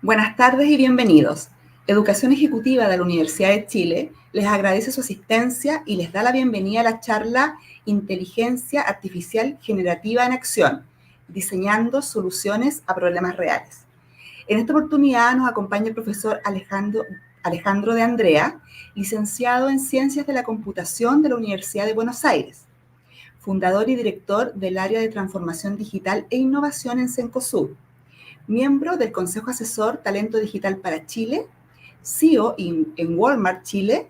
Buenas tardes y bienvenidos. Educación Ejecutiva de la Universidad de Chile les agradece su asistencia y les da la bienvenida a la charla Inteligencia Artificial Generativa en Acción, diseñando soluciones a problemas reales. En esta oportunidad nos acompaña el profesor Alejandro de Andrea, licenciado en Ciencias de la Computación de la Universidad de Buenos Aires, fundador y director del área de Transformación Digital e Innovación en Cencosud, miembro del Consejo Asesor Talento Digital para Chile, CEO en Walmart Chile,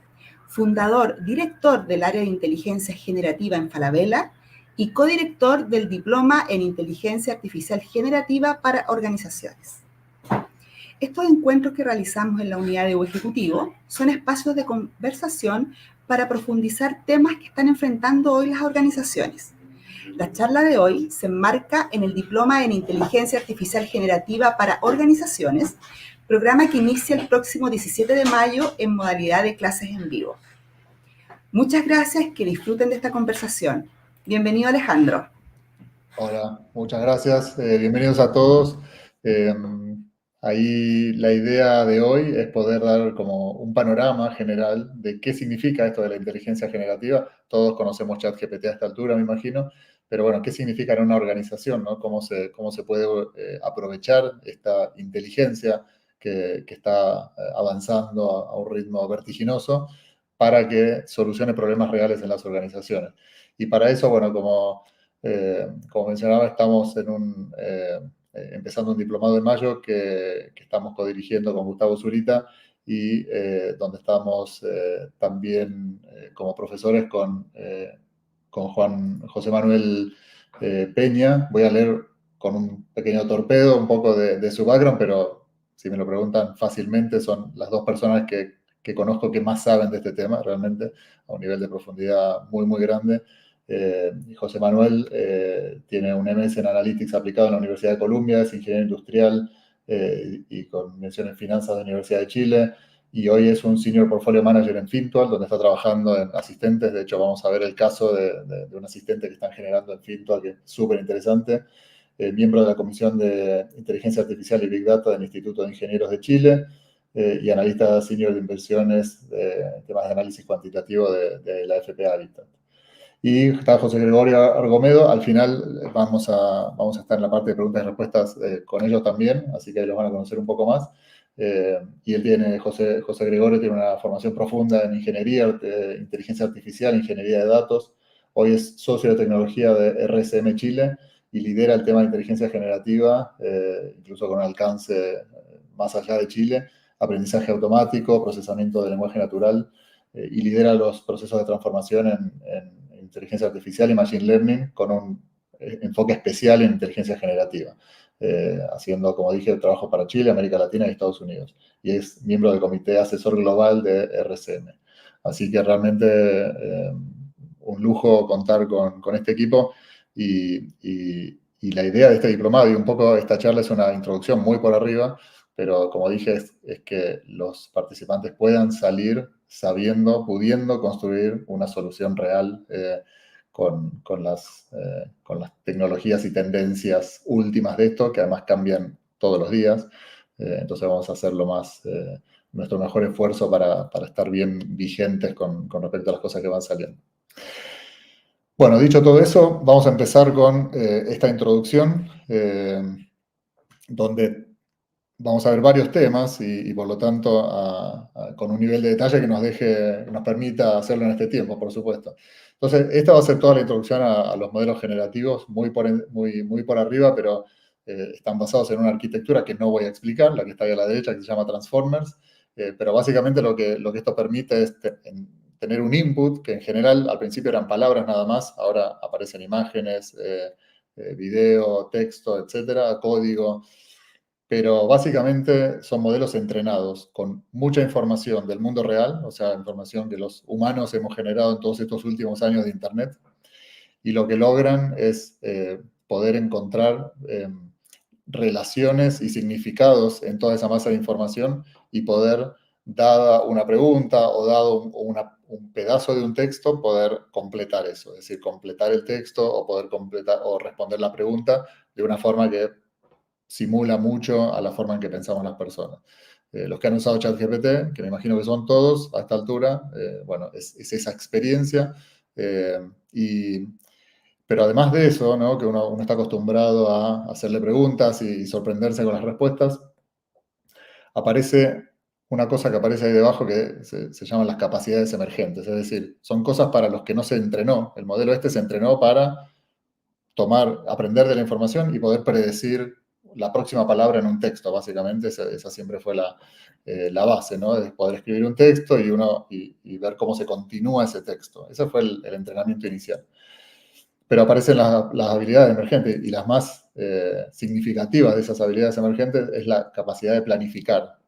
fundador, director del área de inteligencia generativa en Falabella y codirector del diploma en inteligencia artificial generativa para organizaciones. Estos encuentros que realizamos en la unidad de U Ejecutivo son espacios de conversación para profundizar temas que están enfrentando hoy las organizaciones. La charla de hoy se enmarca en el Diploma en Inteligencia Artificial Generativa para Organizaciones, programa que inicia el próximo 17 de mayo en modalidad de clases en vivo. Muchas gracias, que disfruten de esta conversación. Bienvenido, Alejandro. Hola, muchas gracias. Bienvenidos a todos. Ahí la idea de hoy es poder dar como un panorama general de qué significa esto de la inteligencia generativa. Todos conocemos ChatGPT a esta altura, me imagino, pero bueno, ¿qué significa en una organización, ¿no? ¿Cómo se puede aprovechar esta inteligencia que está avanzando a un ritmo vertiginoso para que solucione problemas reales en las organizaciones? Y para eso, bueno, como mencionaba, estamos empezando un diplomado en mayo que estamos codirigiendo con Gustavo Zurita y donde estamos también como profesores con Juan José Manuel Peña. Voy a leer con un pequeño torpedo un poco de su background, pero si me lo preguntan fácilmente, son las dos personas que conozco que más saben de este tema, realmente, a un nivel de profundidad muy, muy grande. José Manuel tiene un MS en Analytics aplicado en la Universidad de Columbia, es ingeniero industrial y con mención en finanzas de la Universidad de Chile, y hoy es un Senior Portfolio Manager en Fintual, donde está trabajando en asistentes. De hecho, vamos a ver el caso de un asistente que están generando en Fintual, que es súper interesante. Miembro de la Comisión de Inteligencia Artificial y Big Data del Instituto de Ingenieros de Chile, y analista senior de inversiones, temas de análisis cuantitativo de la FP Habitat. Y está José Gregorio Argomedo. Al final vamos a estar en la parte de preguntas y respuestas con ellos también, así que ahí los van a conocer un poco más. Y José Gregorio tiene una formación profunda en ingeniería, inteligencia artificial, ingeniería de datos. Hoy es socio de tecnología de RSM Chile y lidera el tema de inteligencia generativa, incluso con un alcance más allá de Chile, aprendizaje automático, procesamiento de lenguaje natural, y lidera los procesos de transformación en inteligencia artificial y machine learning con un enfoque especial en inteligencia generativa, haciendo, como dije, trabajo para Chile, América Latina y Estados Unidos. Y es miembro del Comité Asesor Global de RCM. Así que realmente un lujo contar con este equipo y la idea de este diplomado y un poco esta charla es una introducción muy por arriba, pero como dije, es que los participantes puedan salir sabiendo, pudiendo construir una solución real con las tecnologías y tendencias últimas de esto, que además cambian todos los días. Entonces vamos a hacer nuestro mejor esfuerzo para estar bien vigentes con respecto a las cosas que van saliendo. Bueno, dicho todo eso, vamos a empezar con esta introducción, donde vamos a ver varios temas y por lo tanto con un nivel de detalle que nos permita hacerlo en este tiempo, por supuesto. Entonces, esta va a ser toda la introducción a los modelos generativos, muy por arriba, pero están basados en una arquitectura que no voy a explicar, la que está ahí a la derecha, que se llama Transformers, pero básicamente lo que esto permite es tener un input, que en general al principio eran palabras nada más, ahora aparecen imágenes, video, texto, etcétera, código. Pero básicamente son modelos entrenados con mucha información del mundo real, o sea, información que los humanos hemos generado en todos estos últimos años de Internet, y lo que logran es poder encontrar relaciones y significados en toda esa masa de información y poder, dada una pregunta o dado un pedazo de un texto, poder completar eso, es decir, completar el texto o poder completar o responder la pregunta de una forma que simula mucho a la forma en que pensamos las personas. Los que han usado ChatGPT, que me imagino que son todos a esta altura, bueno, es esa experiencia. eh, y, pero además de eso, ¿no? Que uno está acostumbrado a hacerle preguntas y sorprenderse con las respuestas, aparece una cosa que aparece ahí debajo que se llaman las capacidades emergentes. Es decir, son cosas para los que no se entrenó. El modelo este se entrenó para aprender de la información y poder predecir la próxima palabra en un texto, básicamente. Esa siempre fue la base, ¿no? De poder escribir un texto y ver cómo se continúa ese texto. Ese fue el entrenamiento inicial. Pero aparecen las habilidades emergentes y las más significativas de esas habilidades emergentes es la capacidad de planificar.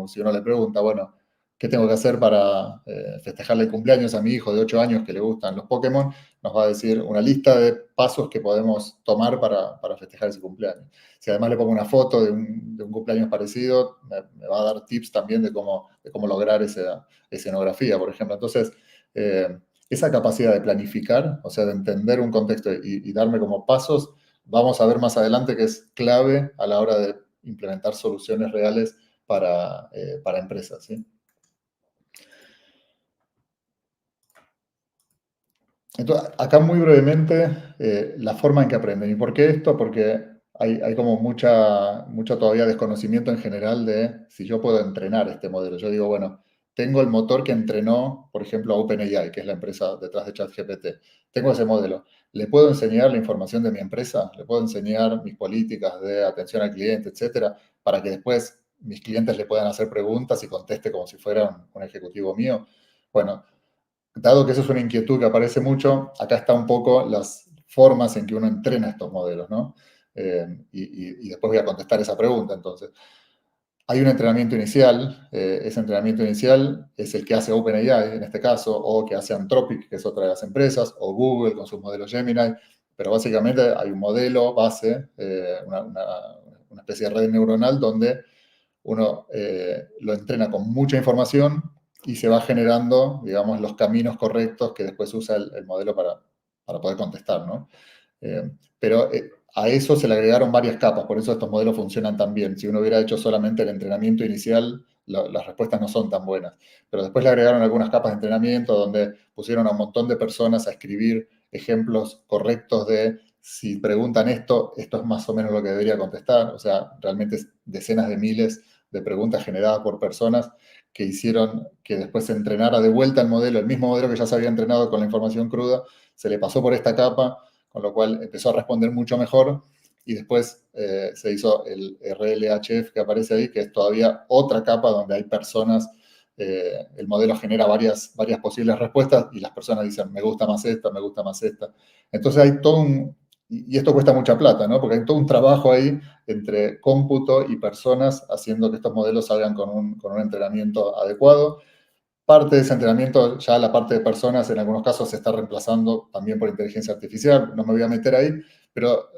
Si uno le pregunta, bueno, ¿qué tengo que hacer para festejarle el cumpleaños a mi hijo de 8 años que le gustan los Pokémon? Nos va a decir una lista de pasos que podemos tomar para festejar ese cumpleaños. Si además le pongo una foto de un cumpleaños parecido, me va a dar tips también de cómo lograr esa escenografía, por ejemplo. Entonces, esa capacidad de planificar, o sea, de entender un contexto y darme como pasos, vamos a ver más adelante que es clave a la hora de implementar soluciones reales para empresas, ¿sí? Entonces, acá muy brevemente, la forma en que aprenden. ¿Y por qué esto? Porque hay como mucho todavía desconocimiento en general de si yo puedo entrenar este modelo. Yo digo, bueno, tengo el motor que entrenó, por ejemplo, a OpenAI, que es la empresa detrás de ChatGPT. Tengo ese modelo. ¿Le puedo enseñar la información de mi empresa? ¿Le puedo enseñar mis políticas de atención al cliente, etcétera, para que después mis clientes le puedan hacer preguntas y conteste como si fuera un ejecutivo mío? Bueno, dado que eso es una inquietud que aparece mucho, acá está un poco las formas en que uno entrena estos modelos, ¿no? Y después voy a contestar esa pregunta, entonces. Hay un entrenamiento inicial, ese entrenamiento inicial es el que hace OpenAI en este caso, o que hace Anthropic, que es otra de las empresas, o Google con sus modelos Gemini, pero básicamente hay un modelo base, una especie de red neuronal donde uno lo entrena con mucha información y se va generando, digamos, los caminos correctos que después usa el modelo para poder contestar, ¿no? Pero a eso se le agregaron varias capas, por eso estos modelos funcionan tan bien. Si uno hubiera hecho solamente el entrenamiento inicial, las respuestas no son tan buenas. Pero después le agregaron algunas capas de entrenamiento donde pusieron a un montón de personas a escribir ejemplos correctos de si preguntan esto, esto es más o menos lo que debería contestar. O sea, realmente decenas de miles de preguntas generadas por personas que hicieron que después se entrenara de vuelta el modelo, el mismo modelo que ya se había entrenado con la información cruda, se le pasó por esta capa, con lo cual empezó a responder mucho mejor y después se hizo el RLHF que aparece ahí, que es todavía otra capa donde hay personas, el modelo genera varias posibles respuestas y las personas dicen, me gusta más esta, me gusta más esta. Entonces hay todo y esto cuesta mucha plata, ¿no? Porque hay todo un trabajo ahí entre cómputo y personas haciendo que estos modelos salgan con un entrenamiento adecuado. Parte de ese entrenamiento, ya la parte de personas en algunos casos se está reemplazando también por inteligencia artificial, no me voy a meter ahí, pero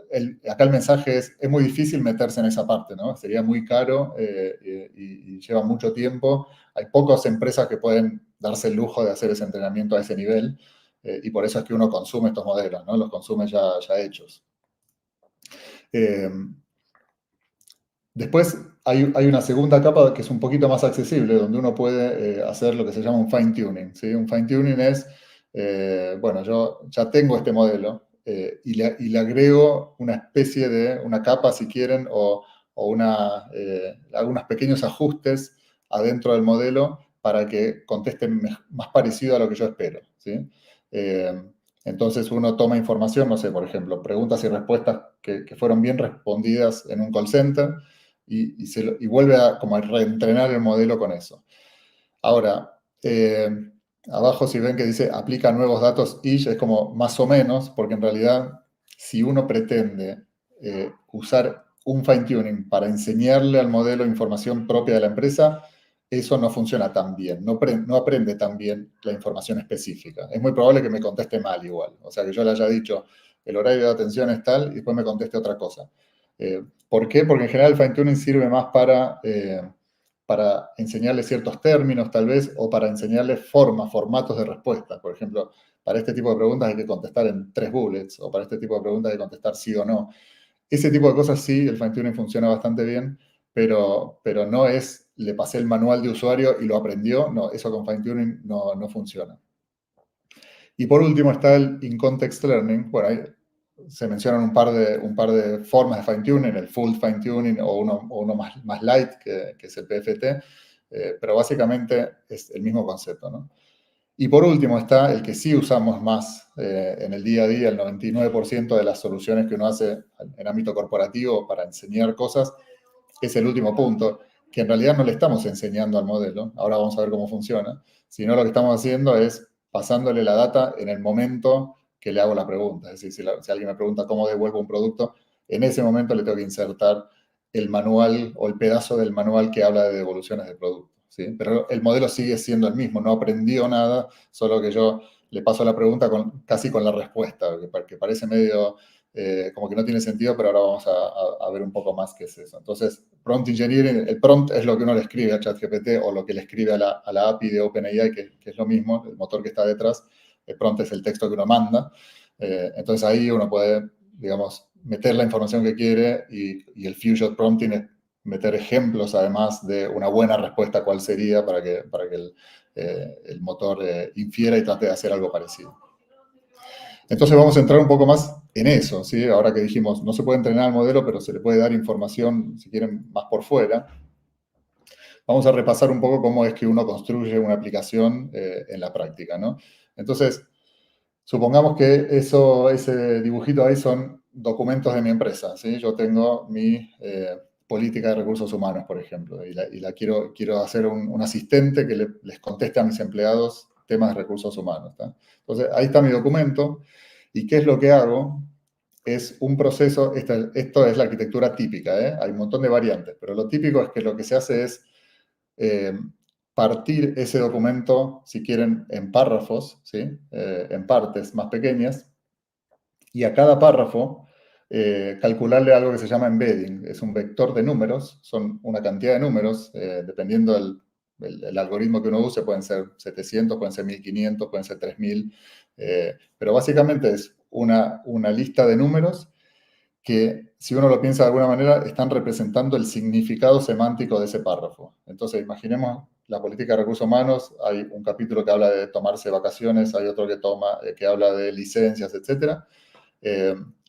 acá el mensaje es muy difícil meterse en esa parte, ¿no? Sería muy caro y lleva mucho tiempo. Hay pocas empresas que pueden darse el lujo de hacer ese entrenamiento a ese nivel y por eso es que uno consume estos modelos, ¿no? Los consume ya hechos. Eh, Después hay una segunda capa que es un poquito más accesible, donde uno puede hacer lo que se llama un fine tuning, ¿sí? Un fine tuning es, bueno, yo ya tengo este modelo y le agrego una especie de, una capa si quieren, o algunos pequeños ajustes adentro del modelo para que conteste más parecido a lo que yo espero, ¿sí? Eh, entonces uno toma información, no sé, por ejemplo, preguntas y respuestas que fueron bien respondidas en un call center y vuelve como a reentrenar el modelo con eso. Ahora, abajo si ven que dice aplica nuevos datos y es como más o menos, porque en realidad si uno pretende usar un fine tuning para enseñarle al modelo información propia de la empresa, eso no funciona tan bien, no aprende tan bien la información específica. Es muy probable que me conteste mal igual, o sea que yo le haya dicho el horario de atención es tal y después me conteste otra cosa. ¿Por qué? Porque en general el fine tuning sirve más para enseñarle ciertos términos tal vez, o para enseñarle formatos de respuesta. Por ejemplo, para este tipo de preguntas hay que contestar en 3 bullets, o para este tipo de preguntas hay que contestar sí o no. Ese tipo de cosas sí, el fine-tuning funciona bastante bien, pero no es, le pasé el manual de usuario y lo aprendió. No, eso con fine-tuning no funciona. Y por último está el in-context learning. Bueno, ahí se mencionan un par de formas de fine-tuning, el full fine-tuning o uno más light, que es el PFT, pero básicamente es el mismo concepto, ¿no? Y por último está el que sí usamos más en el día a día, el 99% de las soluciones que uno hace en ámbito corporativo para enseñar cosas, es el último punto, que en realidad no le estamos enseñando al modelo, ahora vamos a ver cómo funciona, sino lo que estamos haciendo es pasándole la data en el momento que le hago la pregunta. Es decir, si alguien me pregunta cómo devuelvo un producto, en ese momento le tengo que insertar el manual o el pedazo del manual que habla de devoluciones de producto, ¿sí? Pero el modelo sigue siendo el mismo, no aprendió nada, solo que yo le paso la pregunta casi con la respuesta, que parece medio como que no tiene sentido, pero ahora vamos a ver un poco más qué es eso. Entonces, prompt engineering, el prompt es lo que uno le escribe a ChatGPT o lo que le escribe a la API de OpenAI, que es lo mismo, el motor que está detrás. El prompt es el texto que uno manda. Entonces ahí uno puede, digamos, meter la información que quiere y el few-shot prompting es meter ejemplos, además de una buena respuesta, cuál sería para que el motor infiera y trate de hacer algo parecido. Entonces vamos a entrar un poco más en eso, ¿sí? Ahora que dijimos, no se puede entrenar el modelo, pero se le puede dar información, si quieren, más por fuera. Vamos a repasar un poco cómo es que uno construye una aplicación en la práctica, ¿no? Entonces, supongamos que ese dibujito ahí son documentos de mi empresa, ¿sí? Yo tengo mi política de recursos humanos, por ejemplo, y la quiero hacer un asistente que les conteste a mis empleados temas de recursos humanos, ¿tá? Entonces, ahí está mi documento. ¿Y qué es lo que hago? Es un proceso, esto es la arquitectura típica, ¿eh? Hay un montón de variantes, pero lo típico es que lo que se hace es eh, partir ese documento, si quieren, en párrafos, ¿sí? En partes más pequeñas, y a cada párrafo calcularle algo que se llama embedding. Es un vector de números, son una cantidad de números, dependiendo del algoritmo que uno use, pueden ser 700, pueden ser 1500, pueden ser 3000, pero básicamente es una lista de números que, si uno lo piensa de alguna manera, están representando el significado semántico de ese párrafo. Entonces, imaginemos la política de recursos humanos, hay un capítulo que habla de tomarse vacaciones, hay otro que habla de licencias, etc.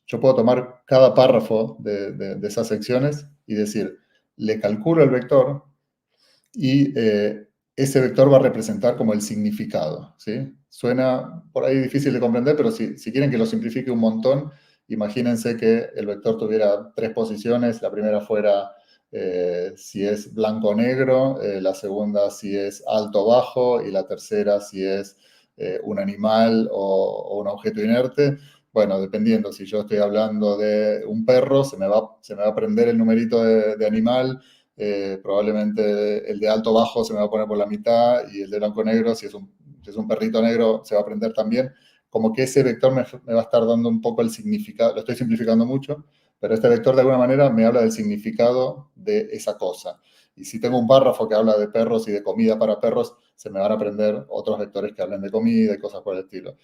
Yo puedo tomar cada párrafo de esas secciones y decir, le calculo el vector y ese vector va a representar como el significado, ¿sí? Suena por ahí difícil de comprender, pero si quieren que lo simplifique un montón, imagínense que el vector tuviera 3 posiciones, la primera fuera si es blanco o negro, la segunda si es alto o bajo, y la tercera si es un animal o un objeto inerte. Bueno, dependiendo, si yo estoy hablando de un perro, se me va a prender el numerito de animal. Probablemente el de alto bajo se me va a poner por la mitad y el de blanco negro, si es un perrito negro, se va a prender también. Como que ese vector me va a estar dando un poco el significado, lo estoy simplificando mucho, pero este vector de alguna manera me habla del significado de esa cosa. Y si tengo un párrafo que habla de perros y de comida para perros, se me van a aprender otros vectores que hablen de comida y cosas por el estilo.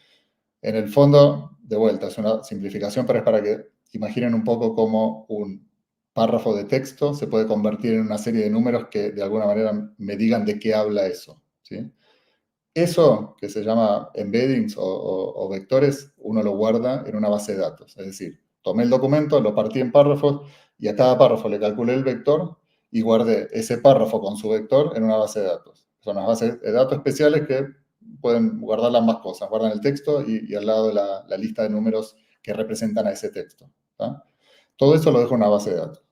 En el fondo, de vuelta, es una simplificación, pero es para que imaginen un poco cómo un párrafo de texto se puede convertir en una serie de números que de alguna manera me digan de qué habla eso, ¿sí? Eso, que se llama embeddings o vectores, uno lo guarda en una base de datos. Es decir, tomé el documento, lo partí en párrafos y a cada párrafo le calculé el vector y guardé ese párrafo con su vector en una base de datos. Son las bases de datos especiales que pueden guardar ambas cosas. Guardan el texto y al lado la lista de números que representan a ese texto, ¿tá? Todo eso lo dejo en una base de datos.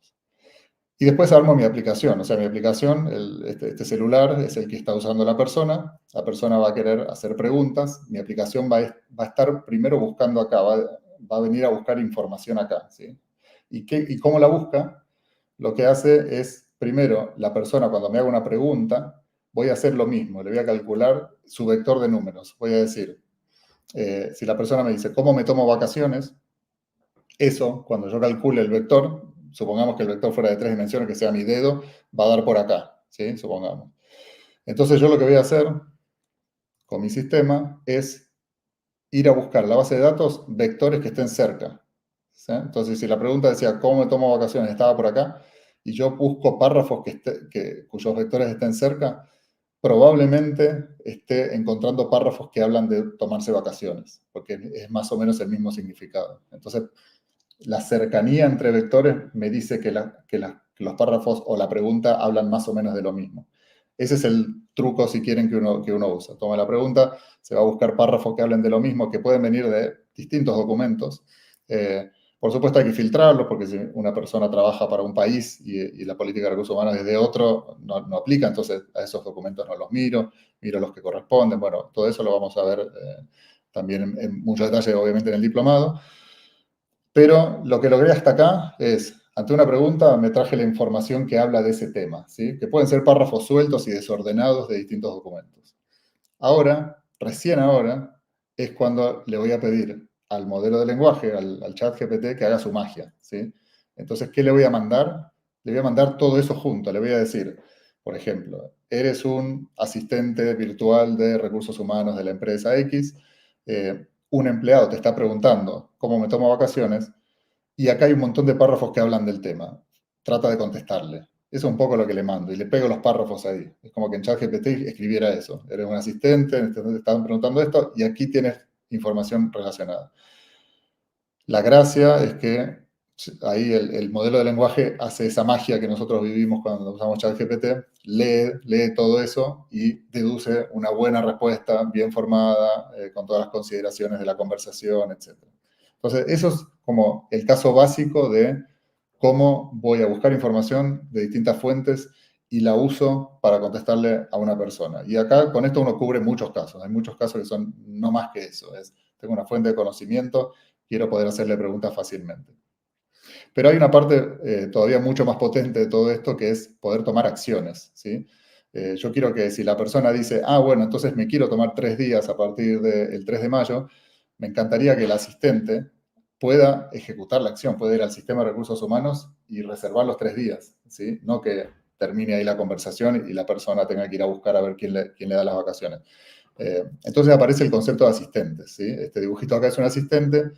Y después armo mi aplicación. O sea, mi aplicación, este celular es el que está usando la persona va a querer hacer preguntas, mi aplicación va a estar primero buscando acá, va a venir a buscar información acá, ¿sí? ¿Y cómo la busca? Lo que hace es, primero, la persona cuando me haga una pregunta, voy a hacer lo mismo, le voy a calcular su vector de números. Voy a decir, si la persona me dice, ¿cómo me tomo vacaciones? Eso, cuando yo calcule el vector, supongamos que el vector fuera de 3 dimensiones, que sea mi dedo, va a dar por acá, ¿sí? Supongamos. Entonces yo lo que voy a hacer con mi sistema es ir a buscar la base de datos vectores que estén cerca, ¿sí? Entonces, si la pregunta decía, ¿cómo me tomo vacaciones? Estaba por acá, y yo busco párrafos cuyos vectores estén cerca, probablemente esté encontrando párrafos que hablan de tomarse vacaciones, porque es más o menos el mismo significado. Entonces, la cercanía entre vectores me dice que los párrafos o la pregunta hablan más o menos de lo mismo. Ese es el truco, si quieren, que uno usa. Toma la pregunta, se va a buscar párrafos que hablen de lo mismo, que pueden venir de distintos documentos. Por supuesto hay que filtrarlos, porque si una persona trabaja para un país y la política de recursos humanos es de otro, no aplica, entonces a esos documentos no los miro los que corresponden. Bueno, todo eso lo vamos a ver también en mucho detalle, obviamente, en el diplomado. Pero lo que logré hasta acá es, ante una pregunta, me traje la información que habla de ese tema, ¿sí? Que pueden ser párrafos sueltos y desordenados de distintos documentos. Ahora, recién ahora, es cuando le voy a pedir al modelo de lenguaje, al chat GPT, que haga su magia, ¿sí? Entonces, ¿qué le voy a mandar? Le voy a mandar todo eso junto. Le voy a decir, por ejemplo, eres un asistente virtual de recursos humanos de la empresa X, un empleado te está preguntando cómo me tomo vacaciones, y acá hay un montón de párrafos que hablan del tema. Trata de contestarle. Eso es un poco lo que le mando, y le pego los párrafos ahí. Es como que en ChatGPT escribiera eso. Eres un asistente, te estaban preguntando esto, y aquí tienes información relacionada. La gracia es que ahí el modelo de lenguaje hace esa magia que nosotros vivimos cuando usamos ChatGPT, lee todo eso y deduce una buena respuesta, bien formada, con todas las consideraciones de la conversación, etc. Entonces, eso es como el caso básico de cómo voy a buscar información de distintas fuentes y la uso para contestarle a una persona. Y acá con esto uno cubre muchos casos. Hay muchos casos que son no más que eso. Tengo una fuente de conocimiento, quiero poder hacerle preguntas fácilmente. Pero hay una parte todavía mucho más potente de todo esto, que es poder tomar acciones, ¿sí? Yo quiero que si la persona dice, bueno, entonces me quiero tomar 3 días a partir del 3 de mayo, me encantaría que el asistente pueda ejecutar la acción, pueda ir al sistema de recursos humanos y reservar los 3 días, ¿sí? No que termine ahí la conversación y la persona tenga que ir a buscar a ver quién le da las vacaciones. Entonces aparece el concepto de asistentes, ¿sí? Este dibujito acá es un asistente,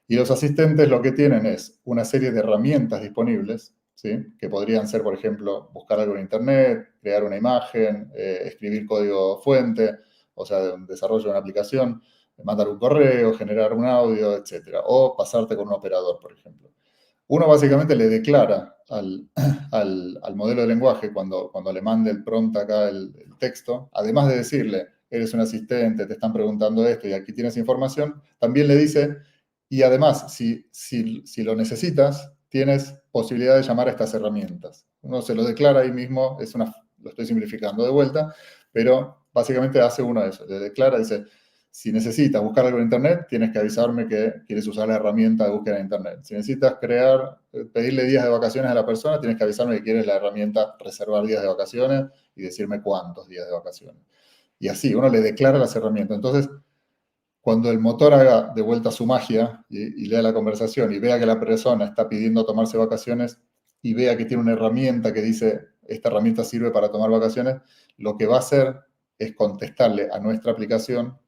y los asistentes lo que tienen es una serie de herramientas disponibles, ¿sí? Que podrían ser, por ejemplo, buscar algo en Internet, crear una imagen, escribir código fuente, o sea, desarrollo de una aplicación, mandar un correo, generar un audio, etc. O pasarte con un operador, por ejemplo. Uno básicamente le declara al modelo de lenguaje, cuando le mande el prompt acá, el texto, además de decirle, eres un asistente, te están preguntando esto y aquí tienes información, también le dice, y además, si lo necesitas, tienes posibilidad de llamar a estas herramientas. Uno se lo declara ahí mismo, lo estoy simplificando de vuelta, pero básicamente hace uno de eso. Le declara, dice, si necesitas buscar algo en Internet, tienes que avisarme que quieres usar la herramienta de búsqueda en Internet. Si necesitas pedirle días de vacaciones a la persona, tienes que avisarme que quieres la herramienta reservar días de vacaciones y decirme cuántos días de vacaciones. Y así, uno le declara las herramientas. Entonces, cuando el motor haga de vuelta su magia y lea la conversación y vea que la persona está pidiendo tomarse vacaciones y vea que tiene una herramienta que dice, esta herramienta sirve para tomar vacaciones, lo que va a hacer es contestarle a nuestra aplicación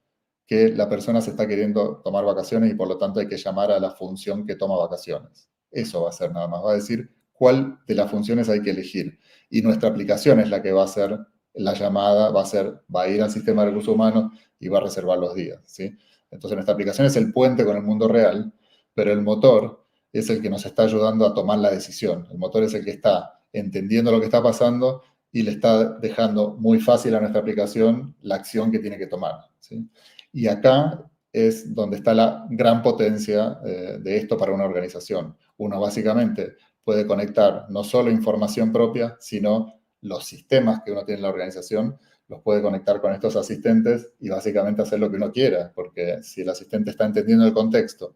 que la persona se está queriendo tomar vacaciones y por lo tanto hay que llamar a la función que toma vacaciones. Eso va a ser nada más. Va a decir cuál de las funciones hay que elegir. Y nuestra aplicación es la que va a hacer la llamada, va a ir al sistema de recursos humanos y va a reservar los días, ¿sí? Entonces nuestra aplicación es el puente con el mundo real, pero el motor es el que nos está ayudando a tomar la decisión. El motor es el que está entendiendo lo que está pasando y le está dejando muy fácil a nuestra aplicación la acción que tiene que tomar, ¿sí? Y acá es donde está la gran potencia de esto para una organización. Uno básicamente puede conectar no solo información propia, sino los sistemas que uno tiene en la organización, los puede conectar con estos asistentes y básicamente hacer lo que uno quiera, porque si el asistente está entendiendo el contexto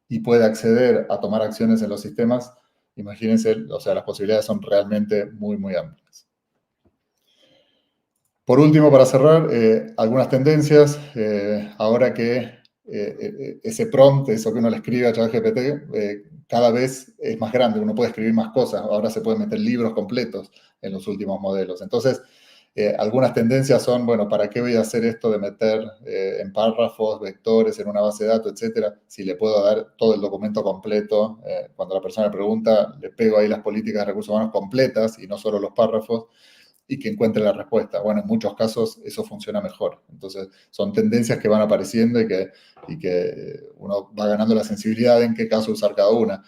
y puede acceder a tomar acciones en los sistemas, imagínense, o sea, las posibilidades son realmente muy, muy amplias. Por último, para cerrar, algunas tendencias. Ahora que ese prompt, eso que uno le escribe a ChatGPT, cada vez es más grande, uno puede escribir más cosas, ahora se pueden meter libros completos en los últimos modelos. Entonces, Algunas tendencias son, bueno, ¿para qué voy a hacer esto de meter en párrafos, vectores, en una base de datos, etcétera? Si le puedo dar todo el documento completo, cuando la persona pregunta, le pego ahí las políticas de recursos humanos completas y no solo los párrafos, y que encuentre la respuesta. Bueno, en muchos casos eso funciona mejor. Entonces, son tendencias que van apareciendo y que uno va ganando la sensibilidad de en qué caso usar cada una.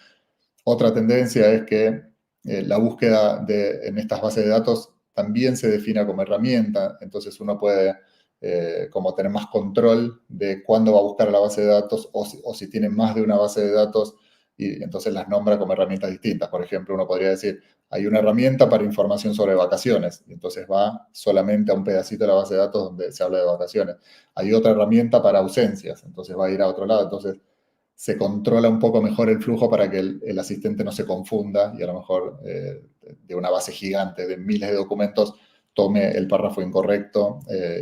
Otra tendencia es que la búsqueda en estas bases de datos también se defina como herramienta, entonces uno puede como tener más control de cuándo va a buscar a la base de datos o si tiene más de una base de datos y entonces las nombra como herramientas distintas. Por ejemplo, uno podría decir, hay una herramienta para información sobre vacaciones, y entonces va solamente a un pedacito de la base de datos donde se habla de vacaciones. Hay otra herramienta para ausencias, entonces va a ir a otro lado. Entonces, se controla un poco mejor el flujo para que el asistente no se confunda y a lo mejor de una base gigante de miles de documentos tome el párrafo incorrecto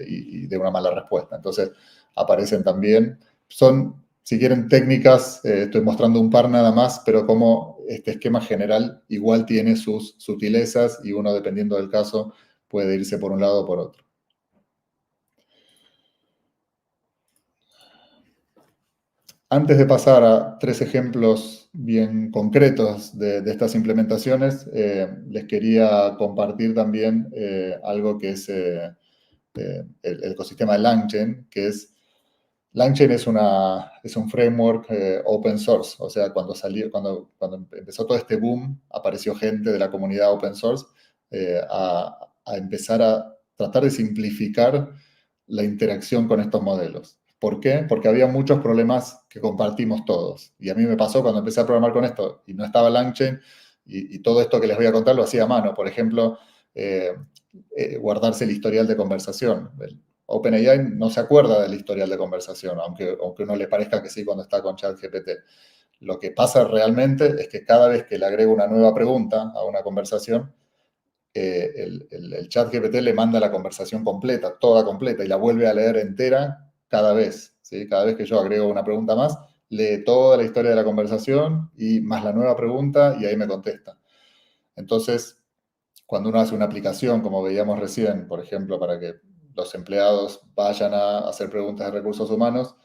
y dé una mala respuesta. Entonces, aparecen también, son, si quieren, técnicas, estoy mostrando un par nada más, pero como este esquema general igual tiene sus sutilezas y uno, dependiendo del caso, puede irse por un lado o por otro. Antes de pasar a tres ejemplos bien concretos de estas implementaciones, les quería compartir también algo que es el ecosistema de LangChain, que es, LangChain es un framework open source, o sea, cuando empezó todo este boom, apareció gente de la comunidad open source a empezar a tratar de simplificar la interacción con estos modelos. ¿Por qué? Porque había muchos problemas que compartimos todos. Y a mí me pasó cuando empecé a programar con esto y no estaba LangChain y todo esto que les voy a contar lo hacía a mano. Por ejemplo, guardarse el historial de conversación. OpenAI no se acuerda del historial de conversación, aunque uno le parezca que sí cuando está con ChatGPT. Lo que pasa realmente es que cada vez que le agrego una nueva pregunta a una conversación, el ChatGPT le manda la conversación completa, toda completa, y la vuelve a leer entera cada vez. ¿Sí? Cada vez que yo agrego una pregunta más, lee toda la historia de la conversación y más la nueva pregunta y ahí me contesta. Entonces, cuando uno hace una aplicación, como veíamos recién, por ejemplo, para que los empleados vayan a hacer preguntas de recursos humanos,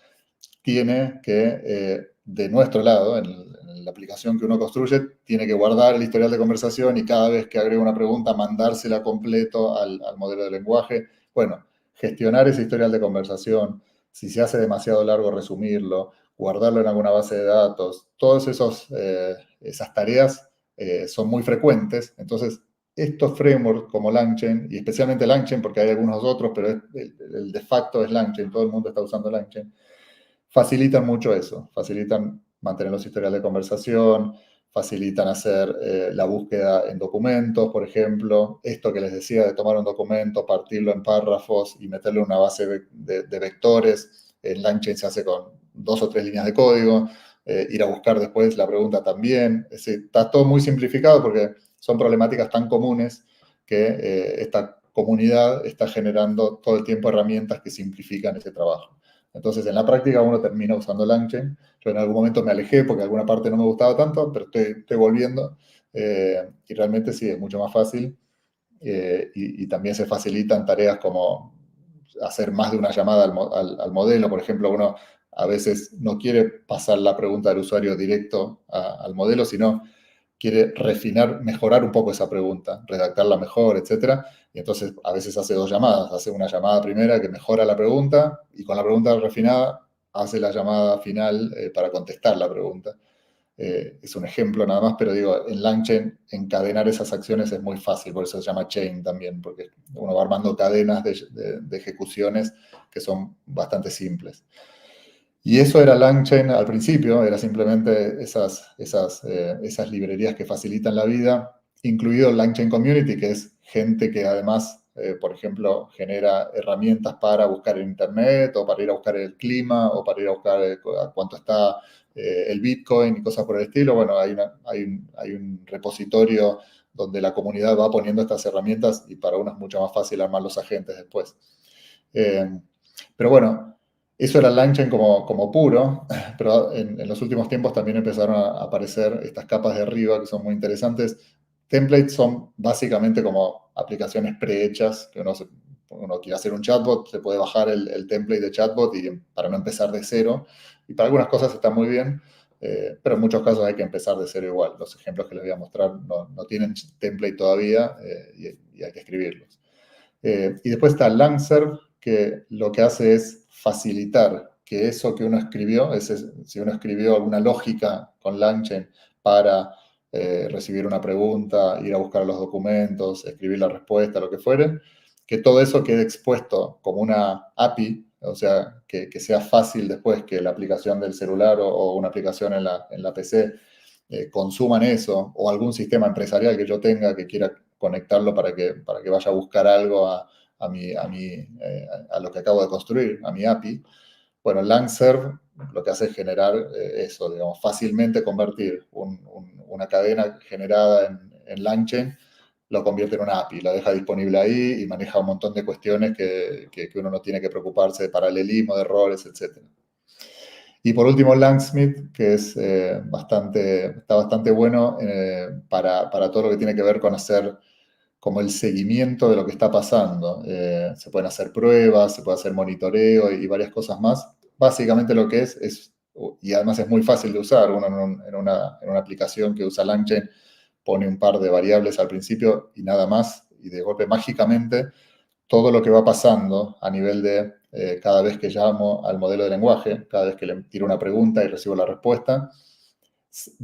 tiene que, de nuestro lado, en la aplicación que uno construye, tiene que guardar el historial de conversación y cada vez que agrega una pregunta, mandársela completo al modelo de lenguaje. Bueno, gestionar ese historial de conversación, si se hace demasiado largo, resumirlo, guardarlo en alguna base de datos, todas esas tareas son muy frecuentes. Entonces, estos frameworks como LangChain, y especialmente LangChain, porque hay algunos otros, pero el de facto es LangChain, todo el mundo está usando LangChain, facilitan mucho eso, facilitan mantener los historiales de conversación, facilitan hacer la búsqueda en documentos, por ejemplo, esto que les decía de tomar un documento, partirlo en párrafos y meterlo en una base de vectores, en LangChain se hace con 2 o 3 líneas de código, ir a buscar después la pregunta también, es decir, está todo muy simplificado porque son problemáticas tan comunes que esta comunidad está generando todo el tiempo herramientas que simplifican ese trabajo. Entonces, en la práctica uno termina usando LangChain. Yo en algún momento me alejé porque alguna parte no me gustaba tanto, pero estoy volviendo. Y realmente sí, es mucho más fácil. Y también se facilitan tareas como hacer más de una llamada al modelo. Por ejemplo, uno a veces no quiere pasar la pregunta del usuario directo al modelo, sino quiere refinar, mejorar un poco esa pregunta, redactarla mejor, etcétera. Y entonces a veces hace 2 llamadas. Hace una llamada primera que mejora la pregunta y con la pregunta refinada hace la llamada final para contestar la pregunta. Es un ejemplo nada más, pero digo, en LangChain encadenar esas acciones es muy fácil, por eso se llama chain también, porque uno va armando cadenas de ejecuciones que son bastante simples. Y eso era LangChain al principio, era simplemente esas librerías que facilitan la vida, incluido el LangChain Community, que es gente que además, por ejemplo, genera herramientas para buscar en Internet, o para ir a buscar el clima, o para ir a buscar a cuánto está el Bitcoin y cosas por el estilo. Bueno, hay un repositorio donde la comunidad va poniendo estas herramientas y para uno es mucho más fácil armar los agentes después. Pero bueno, eso era LangChain como puro, pero en los últimos tiempos también empezaron a aparecer estas capas de arriba que son muy interesantes. templates son básicamente como aplicaciones prehechas, que uno quiere hacer un chatbot, se puede bajar el template de chatbot para no empezar de cero. Y para algunas cosas está muy bien, pero en muchos casos hay que empezar de cero igual. Los ejemplos que les voy a mostrar no tienen template todavía y hay que escribirlos. Y después está Langserve, que lo que hace es facilitar que eso que uno escribió, si uno escribió alguna lógica con LangChain para recibir una pregunta, ir a buscar los documentos, escribir la respuesta, lo que fuere, que todo eso quede expuesto como una API, o sea, que sea fácil después que la aplicación del celular o una aplicación en la PC consuman eso, o algún sistema empresarial que yo tenga que quiera conectarlo para que vaya a buscar algo a lo que acabo de construir, a mi API. Bueno, Langserve lo que hace es generar eso, digamos, fácilmente convertir una cadena generada en LangChain, lo convierte en una API, la deja disponible ahí y maneja un montón de cuestiones que uno no tiene que preocuparse de paralelismo, de errores, etc. Y por último, Langsmith, que está bastante bueno para todo lo que tiene que ver con hacer como el seguimiento de lo que está pasando. Se pueden hacer pruebas, se puede hacer monitoreo y varias cosas más. Básicamente lo que y además es muy fácil de usar, uno en una aplicación que usa LangChain pone un par de variables al principio y nada más, y de golpe mágicamente todo lo que va pasando a nivel de cada vez que llamo al modelo de lenguaje, cada vez que le tiro una pregunta y recibo la respuesta,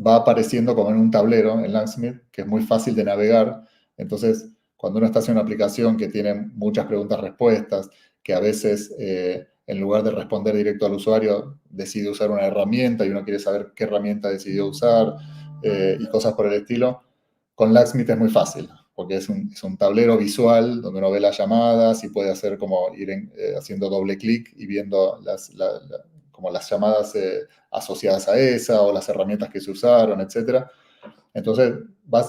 va apareciendo como en un tablero en Langsmith, que es muy fácil de navegar. Entonces, cuando uno está haciendo una aplicación que tiene muchas preguntas-respuestas, que a veces en lugar de responder directo al usuario, decide usar una herramienta y uno quiere saber qué herramienta decidió usar y cosas por el estilo, con Langsmith es muy fácil, porque es un tablero visual donde uno ve las llamadas y puede hacer como ir haciendo doble clic y viendo como las llamadas asociadas a esa o las herramientas que se usaron, etc. Entonces,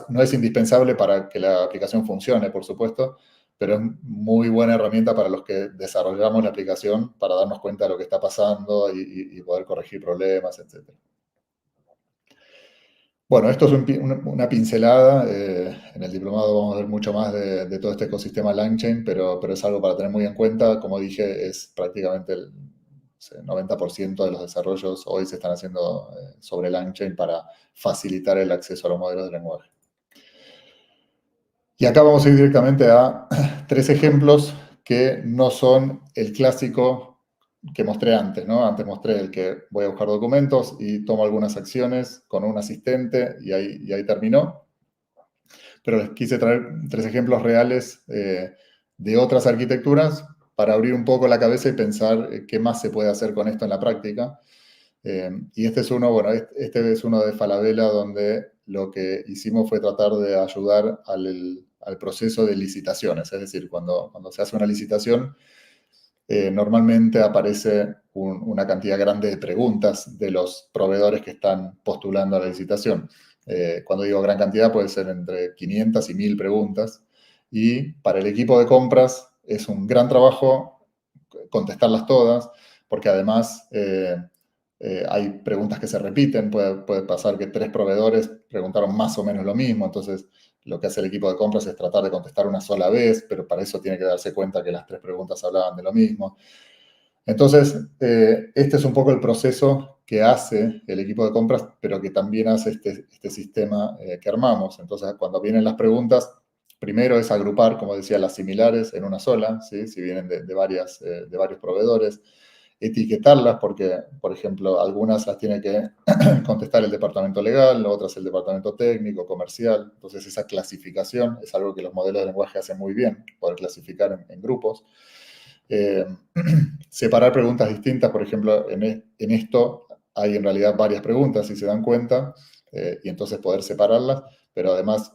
no es indispensable para que la aplicación funcione, por supuesto, pero es muy buena herramienta para los que desarrollamos la aplicación para darnos cuenta de lo que está pasando y poder corregir problemas, etc. Bueno, esto es una pincelada. En el diplomado vamos a ver mucho más de todo este ecosistema LangChain, pero es algo para tener muy en cuenta. Como dije, es prácticamente el 90% de los desarrollos hoy se están haciendo sobre LangChain para facilitar el acceso a los modelos de lenguaje. Y acá vamos a ir directamente a 3 ejemplos que no son el clásico que mostré antes, ¿no? Antes mostré el que voy a buscar documentos y tomo algunas acciones con un asistente y ahí terminó. Pero les quise traer 3 ejemplos reales de otras arquitecturas para abrir un poco la cabeza y pensar qué más se puede hacer con esto en la práctica. Y este es uno, bueno, este es uno de Falabella, donde lo que hicimos fue tratar de ayudar al proceso de licitaciones. Es decir, cuando se hace una licitación, normalmente aparece una cantidad grande de preguntas de los proveedores que están postulando a la licitación. Cuando digo gran cantidad, puede ser entre 500 y 1000 preguntas. Y para el equipo de compras es un gran trabajo contestarlas todas, porque además hay preguntas que se repiten. Puede pasar que 3 proveedores preguntaron más o menos lo mismo, entonces lo que hace el equipo de compras es tratar de contestar una sola vez, pero para eso tiene que darse cuenta que las 3 preguntas hablaban de lo mismo. Entonces, este es un poco el proceso que hace el equipo de compras, pero que también hace este sistema que armamos. Entonces, cuando vienen las preguntas, primero es agrupar, como decía, las similares en una sola, ¿sí? Si vienen de varios proveedores, etiquetarlas porque, por ejemplo, algunas las tiene que contestar el departamento legal, otras el departamento técnico, comercial. Entonces, esa clasificación es algo que los modelos de lenguaje hacen muy bien, poder clasificar en grupos. Separar preguntas distintas, por ejemplo, en esto hay en realidad varias preguntas, si se dan cuenta, y entonces poder separarlas, pero además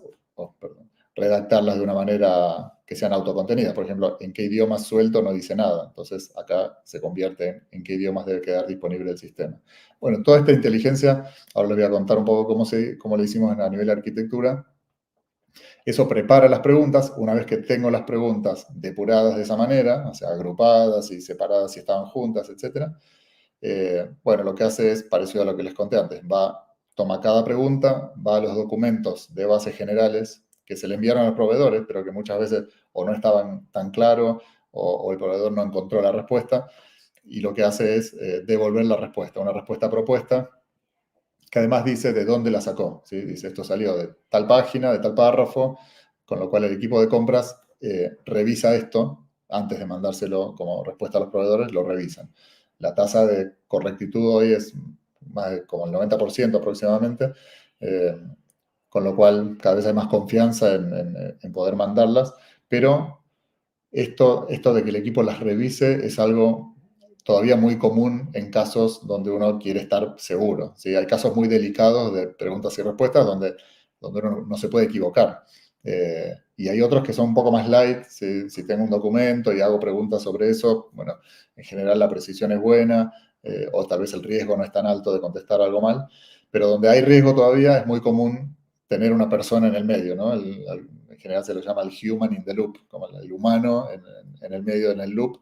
redactarlas de una manera que sean autocontenidas. Por ejemplo, en qué idioma suelto no dice nada. Entonces acá se convierte en qué idiomas debe quedar disponible el sistema. Bueno, toda esta inteligencia, ahora les voy a contar un poco cómo lo hicimos a nivel de arquitectura. Eso prepara las preguntas. Una vez que tengo las preguntas depuradas de esa manera, o sea, agrupadas y separadas si estaban juntas, etc. Bueno, lo que hace es parecido a lo que les conté antes. Toma cada pregunta, va a los documentos de bases generales que se le enviaron a los proveedores, pero que muchas veces o no estaban tan claros o el proveedor no encontró la respuesta, y lo que hace es devolver la respuesta, una respuesta propuesta, que además dice de dónde la sacó, ¿sí? Dice, esto salió de tal página, de tal párrafo, con lo cual el equipo de compras revisa esto antes de mandárselo como respuesta a los proveedores, lo revisan. La tasa de correctitud hoy es más de como el 90% aproximadamente, con lo cual cada vez hay más confianza en poder mandarlas, pero esto de que el equipo las revise es algo todavía muy común en casos donde uno quiere estar seguro, ¿sí? Hay casos muy delicados de preguntas y respuestas donde uno no se puede equivocar. Y hay otros que son un poco más light. Si tengo un documento y hago preguntas sobre eso, bueno, en general la precisión es buena, o tal vez el riesgo no es tan alto de contestar algo mal, pero donde hay riesgo todavía es muy común tener una persona en el medio, ¿no? En general se lo llama el human in the loop, como el humano en el medio, en el loop,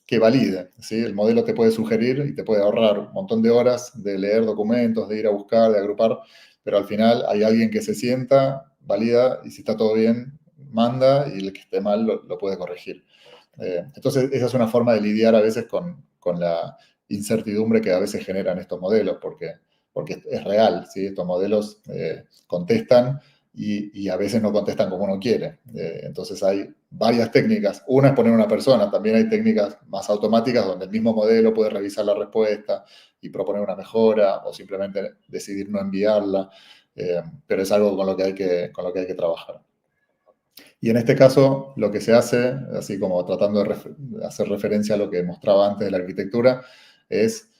que valide, ¿sí? El modelo te puede sugerir y te puede ahorrar un montón de horas de leer documentos, de ir a buscar, de agrupar, pero al final hay alguien que se sienta, valida, y si está todo bien, manda, y el que esté mal lo puede corregir. Entonces, esa es una forma de lidiar a veces con la incertidumbre que a veces generan estos modelos, porque es real, ¿sí? Estos modelos contestan y a veces no contestan como uno quiere. Entonces hay varias técnicas. Una es poner una persona, también hay técnicas más automáticas donde el mismo modelo puede revisar la respuesta y proponer una mejora o simplemente decidir no enviarla, pero es algo con lo que hay que trabajar. Y en este caso, lo que se hace, así como tratando de hacer referencia a lo que mostraba antes de la arquitectura, es,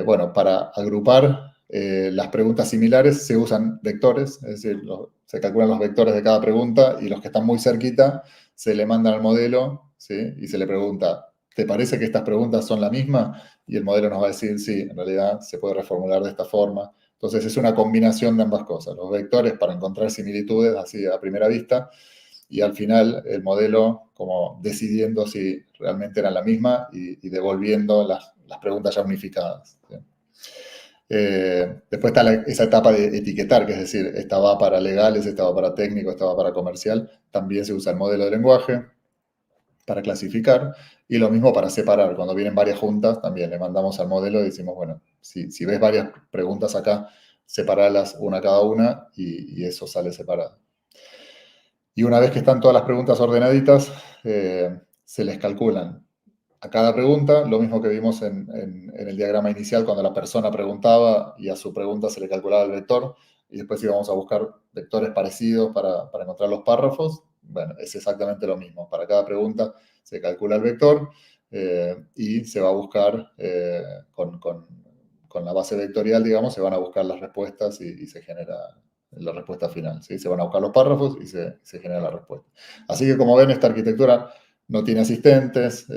bueno, para agrupar las preguntas similares se usan vectores, es decir, se calculan los vectores de cada pregunta y los que están muy cerquita se le mandan al modelo, ¿sí? Y se le pregunta, ¿te parece que estas preguntas son la misma? Y el modelo nos va a decir, sí, en realidad se puede reformular de esta forma. Entonces es una combinación de ambas cosas, los vectores para encontrar similitudes así a primera vista, y al final el modelo como decidiendo si realmente eran la misma y devolviendo las preguntas ya unificadas, ¿sí? Después está esa etapa de etiquetar, que es decir, esta va para legales, esta va para técnico, esta va para comercial. También se usa el modelo de lenguaje para clasificar, y lo mismo para separar. Cuando vienen varias juntas, también le mandamos al modelo y decimos, bueno, si ves varias preguntas acá, separalas una a cada una y eso sale separado. Y una vez que están todas las preguntas ordenaditas, se les calculan a cada pregunta, lo mismo que vimos en el diagrama inicial, cuando la persona preguntaba y a su pregunta se le calculaba el vector, y después íbamos a buscar vectores parecidos para encontrar los párrafos. Bueno, es exactamente lo mismo. Para cada pregunta se calcula el vector y se va a buscar con la base vectorial, digamos, se van a buscar las respuestas y se genera la respuesta final, ¿sí? Se van a buscar los párrafos y se genera la respuesta. Así que, como ven, esta arquitectura no tiene asistentes,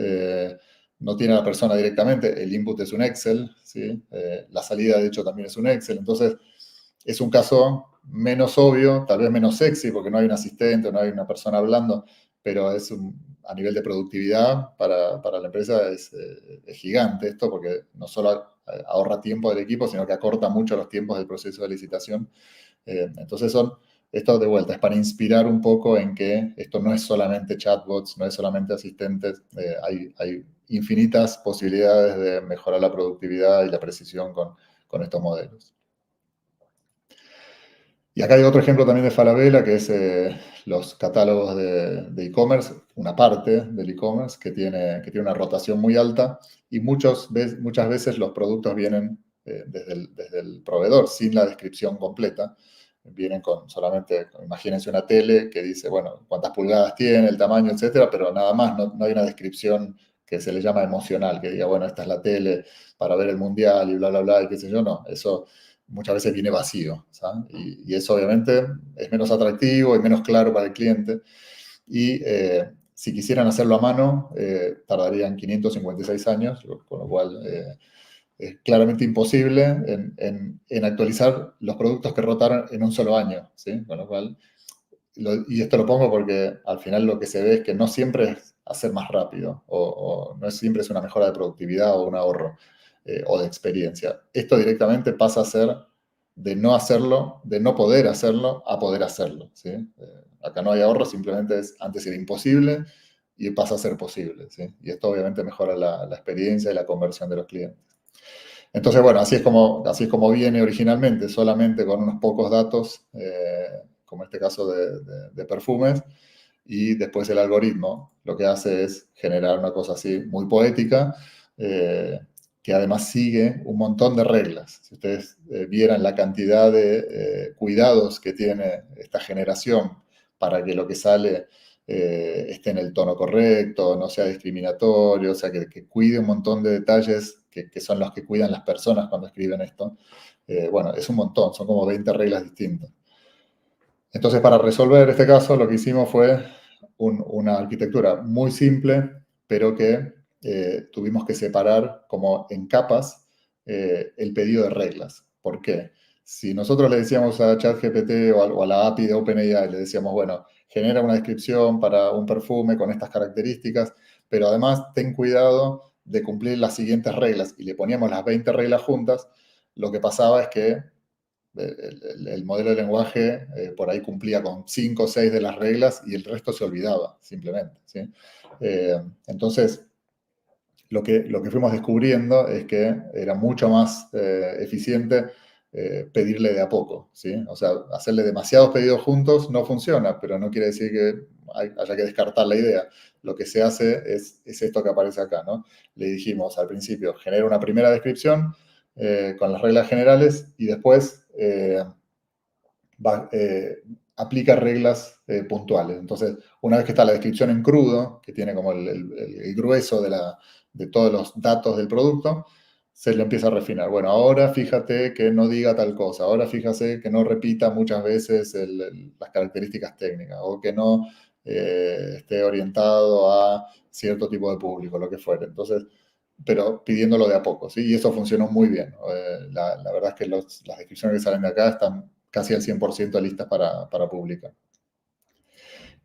no tiene a la persona directamente, el input es un Excel, ¿sí? La salida, de hecho, también es un Excel. Entonces, es un caso menos obvio, tal vez menos sexy, porque no hay un asistente, no hay una persona hablando, pero a nivel de productividad para la empresa es gigante esto, porque no solo ahorra tiempo del equipo, sino que acorta mucho los tiempos del proceso de licitación. Entonces esto de vuelta es para inspirar un poco en que esto no es solamente chatbots, no es solamente asistentes, hay infinitas posibilidades de mejorar la productividad y la precisión con estos modelos. Y acá hay otro ejemplo también de Falabella, que es los catálogos de e-commerce, una parte del e-commerce que tiene una rotación muy alta, y muchas veces los productos vienen desde el proveedor sin la descripción completa. Vienen solamente, imagínense una tele que dice, bueno, cuántas pulgadas tiene, el tamaño, etcétera, pero nada más, no hay una descripción que se le llama emocional, que diga, bueno, esta es la tele para ver el mundial y bla, bla, bla, y qué sé yo. No, eso muchas veces viene vacío, ¿sabes? Y eso obviamente es menos atractivo y menos claro para el cliente. Y si quisieran hacerlo a mano, tardarían 556 años, con lo cual es claramente imposible en actualizar los productos que rotaron en un solo año, ¿sí? Con lo cual, y esto lo pongo porque al final lo que se ve es que no siempre es hacer más rápido o no siempre es una mejora de productividad o un ahorro o de experiencia. Esto directamente pasa a ser de no hacerlo, de no poder hacerlo, a poder hacerlo, ¿sí? Acá no hay ahorro, simplemente antes era imposible y pasa a ser posible, ¿sí? Y esto obviamente mejora la experiencia y la conversión de los clientes. Entonces, bueno, así es como viene originalmente, solamente con unos pocos datos, como este caso de perfumes, y después el algoritmo lo que hace es generar una cosa así muy poética, que además sigue un montón de reglas. Si ustedes vieran la cantidad de cuidados que tiene esta generación para que lo que sale esté en el tono correcto, no sea discriminatorio, o sea, que cuide un montón de detalles que son los que cuidan las personas cuando escriben esto. Bueno, es un montón, son como 20 reglas distintas. Entonces, para resolver este caso, lo que hicimos fue una arquitectura muy simple, pero que tuvimos que separar como en capas el pedido de reglas. ¿Por qué? Si nosotros le decíamos a ChatGPT o a la API de OpenAI, le decíamos, bueno, genera una descripción para un perfume con estas características, pero además ten cuidado de cumplir las siguientes reglas, y le poníamos las 20 reglas juntas, lo que pasaba es que el modelo de lenguaje por ahí cumplía con 5 o 6 de las reglas y el resto se olvidaba, simplemente, ¿sí? Entonces, lo que fuimos descubriendo es que era mucho más eficiente pedirle de a poco, ¿sí? O sea, hacerle demasiados pedidos juntos no funciona, pero no quiere decir que haya que descartar la idea. Lo que se hace es esto que aparece acá, ¿no? Le dijimos al principio, genera una primera descripción con las reglas generales y después aplica reglas puntuales. Entonces, una vez que está la descripción en crudo, que tiene como el grueso de todos los datos del producto, se le empieza a refinar. Bueno, ahora fíjate que no diga tal cosa, ahora fíjate que no repita muchas veces las características técnicas, o que no esté orientado a cierto tipo de público, lo que fuera. Entonces, pero pidiéndolo de a poco, ¿sí? Y eso funcionó muy bien. La verdad es que las descripciones que salen de acá están casi al 100% listas para publicar.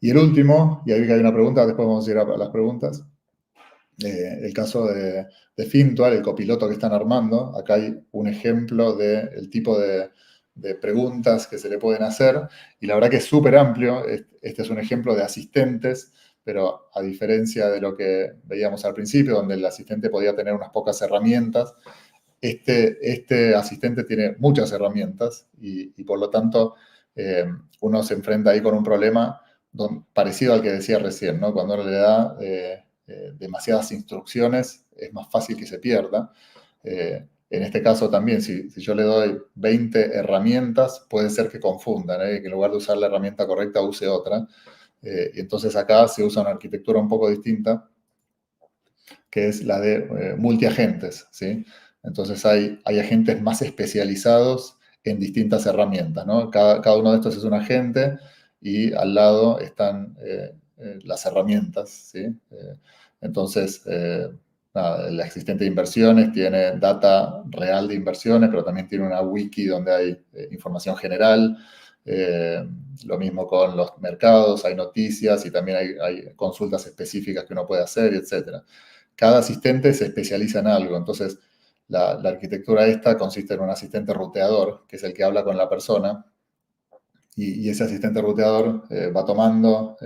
Y el último, y ahí que hay una pregunta, después vamos a ir a las preguntas, el caso de Fintual, el copiloto que están armando. Acá hay un ejemplo del tipo de preguntas que se le pueden hacer, y la verdad que es súper amplio. Este es un ejemplo de asistentes, pero a diferencia de lo que veíamos al principio, donde el asistente podía tener unas pocas herramientas, este asistente tiene muchas herramientas y por lo tanto uno se enfrenta ahí con un problema parecido al que decía recién, ¿no? Cuando uno le da demasiadas instrucciones, es más fácil que se pierda. En este caso también, si yo le doy 20 herramientas, puede ser que confundan, que en lugar de usar la herramienta correcta use otra. Y entonces acá se usa una arquitectura un poco distinta, que es la de multiagentes, ¿sí? Entonces hay agentes más especializados en distintas herramientas, ¿no? Cada uno de estos es un agente y al lado están las herramientas, ¿sí? Entonces, nada, el asistente de inversiones tiene data real de inversiones, pero también tiene una wiki donde hay información general. Lo mismo con los mercados, hay noticias y también hay consultas específicas que uno puede hacer, etc. Cada asistente se especializa en algo. Entonces, la arquitectura esta consiste en un asistente ruteador, que es el que habla con la persona, y ese asistente ruteador va tomando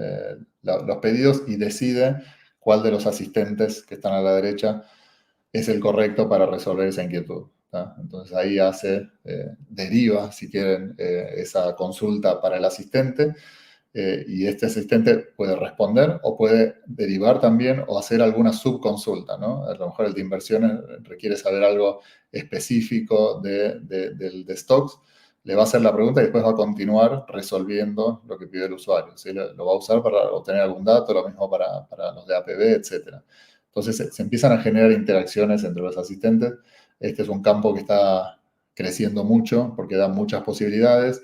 los pedidos y decide cuál de los asistentes que están a la derecha es el correcto para resolver esa inquietud. ¿tá? Entonces ahí deriva, si quieren, esa consulta para el asistente, y este asistente puede responder o puede derivar también o hacer alguna subconsulta, ¿no? A lo mejor el de inversiones requiere saber algo específico de stocks, le va a hacer la pregunta y después va a continuar resolviendo lo que pide el usuario. ¿sí? Lo va a usar para obtener algún dato, lo mismo para los de APB, etc. Entonces se empiezan a generar interacciones entre los asistentes. Este es un campo que está creciendo mucho porque da muchas posibilidades.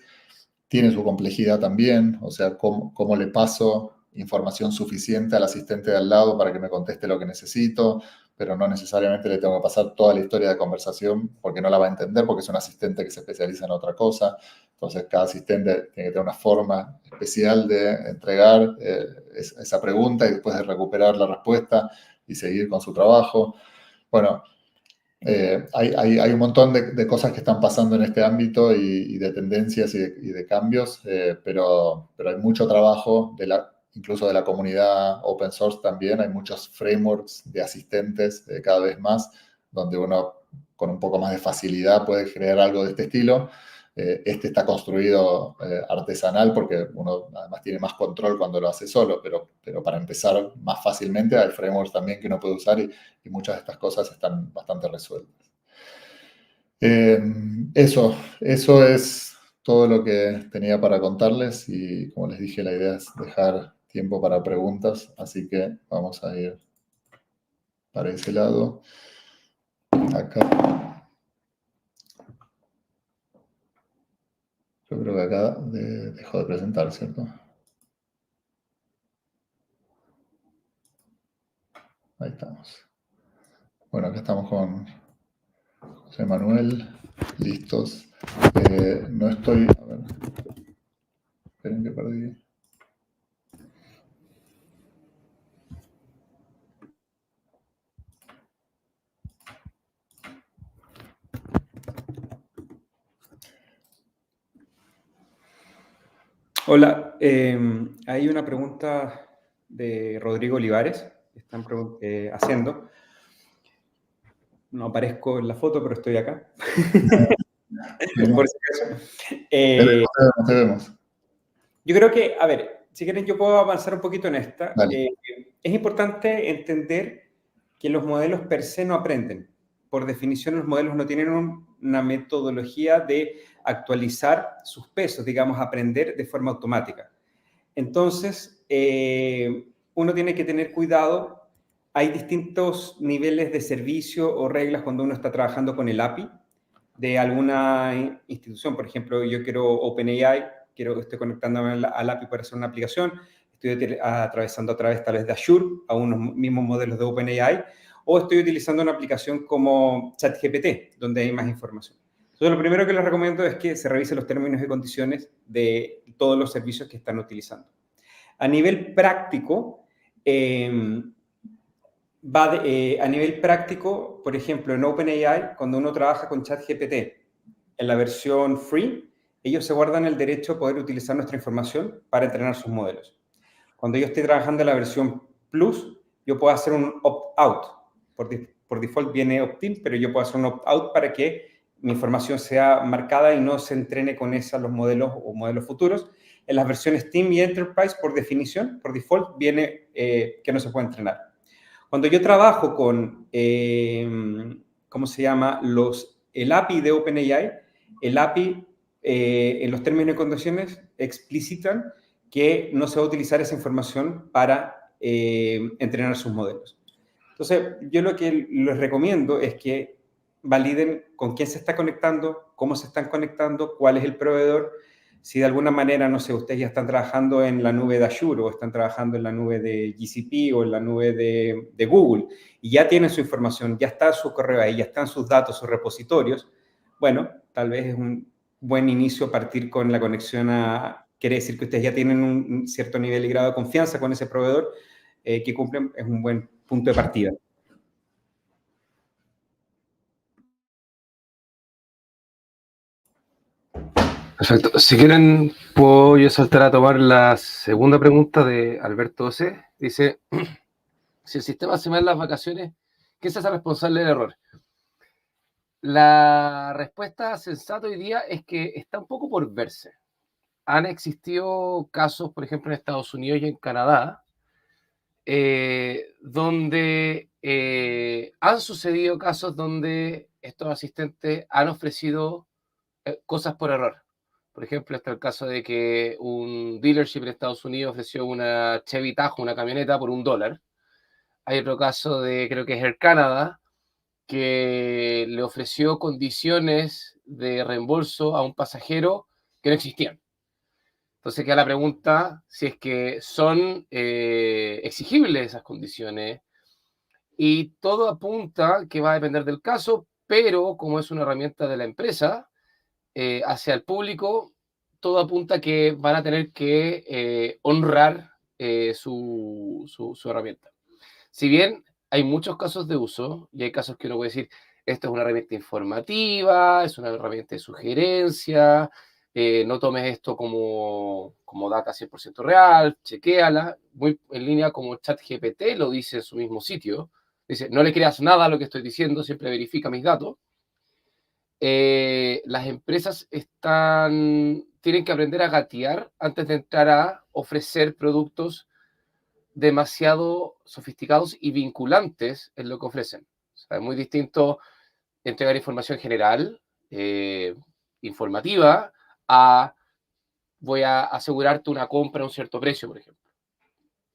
Tiene su complejidad también, o sea, cómo le paso información suficiente al asistente de al lado para que me conteste lo que necesito, pero no necesariamente le tengo que pasar toda la historia de conversación porque no la va a entender, porque es un asistente que se especializa en otra cosa. Entonces, cada asistente tiene que tener una forma especial de entregar esa pregunta y después de recuperar la respuesta y seguir con su trabajo. Bueno, hay un montón de cosas que están pasando en este ámbito y de tendencias y de cambios, pero hay mucho trabajo, incluso de la comunidad open source también. Hay muchos frameworks de asistentes cada vez más, donde uno con un poco más de facilidad puede crear algo de este estilo. Este está construido artesanal porque uno además tiene más control cuando lo hace solo, pero para empezar más fácilmente hay frameworks también que uno puede usar y muchas de estas cosas están bastante resueltas. Eso es todo lo que tenía para contarles y como les dije, la idea es dejar tiempo para preguntas, así que vamos a ir para ese lado. Acá. Yo creo que acá dejó de presentar, ¿cierto? Ahí estamos. Bueno, acá estamos con José Manuel. Listos. No estoy... A ver. Esperen que perdí. Hola, hay una pregunta de Rodrigo Olivares que están haciendo. No aparezco en la foto, pero estoy acá. Por si acaso. Te vemos. Yo creo que, a ver, si quieren yo puedo avanzar un poquito en esta. Dale. Es importante entender que los modelos per se no aprenden. Por definición, los modelos no tienen una metodología de actualizar sus pesos, digamos, aprender de forma automática. Entonces, uno tiene que tener cuidado. Hay distintos niveles de servicio o reglas cuando uno está trabajando con el API de alguna institución. Por ejemplo, yo quiero OpenAI, estoy conectándome al API para hacer una aplicación, estoy atravesando a través tal vez de Azure a unos mismos modelos de OpenAI, o estoy utilizando una aplicación como ChatGPT, donde hay más información. Entonces, lo primero que les recomiendo es que se revisen los términos y condiciones de todos los servicios que están utilizando. A nivel práctico, por ejemplo, en OpenAI, cuando uno trabaja con ChatGPT en la versión free, ellos se guardan el derecho a poder utilizar nuestra información para entrenar sus modelos. Cuando yo estoy trabajando en la versión Plus, yo puedo hacer un opt-out. Por default viene opt-in, pero yo puedo hacer un opt-out para que mi información sea marcada y no se entrene con los modelos o modelos futuros. En las versiones Team y Enterprise, por definición, por default, viene que no se puede entrenar. Cuando yo trabajo con, ¿cómo se llama? El API de OpenAI, el API en los términos y condiciones explicitan que no se va a utilizar esa información para entrenar sus modelos. Entonces, yo lo que les recomiendo es que validen con quién se está conectando, cómo se están conectando, cuál es el proveedor. Si de alguna manera, no sé, ustedes ya están trabajando en la nube de Azure o están trabajando en la nube de GCP o en la nube de Google y ya tienen su información, ya está su correo ahí, ya están sus datos, sus repositorios, bueno, tal vez es un buen inicio partir con la conexión quiere decir que ustedes ya tienen un cierto nivel y grado de confianza con ese proveedor que cumplen, es un buen punto de partida. Perfecto. Si quieren, puedo yo saltar a tomar la segunda pregunta de Alberto C. Dice, si el sistema se va en las vacaciones, ¿quién se hace responsable del error? La respuesta sensata hoy día es que está un poco por verse. Han existido casos, por ejemplo, en Estados Unidos y en Canadá, donde han sucedido casos donde estos asistentes han ofrecido cosas por error. Por ejemplo, está el caso de que un dealership en Estados Unidos ofreció una Chevy Tahoe, una camioneta, por $1. Hay otro caso de, creo que es Air Canada, que le ofreció condiciones de reembolso a un pasajero que no existían. Entonces queda la pregunta si es que son exigibles esas condiciones, y todo apunta que va a depender del caso, pero como es una herramienta de la empresa, hacia el público, todo apunta que van a tener que honrar su herramienta. Si bien hay muchos casos de uso y hay casos que uno puede decir, esto es una herramienta informativa, es una herramienta de sugerencia, no tomes esto como data 100% real, chequéala, muy en línea como ChatGPT lo dice en su mismo sitio. Dice, no le creas nada a lo que estoy diciendo, siempre verifica mis datos. Las empresas tienen que aprender a gatear antes de entrar a ofrecer productos demasiado sofisticados y vinculantes en lo que ofrecen. O sea, es muy distinto entregar información general, informativa, a voy a asegurarte una compra a un cierto precio, por ejemplo.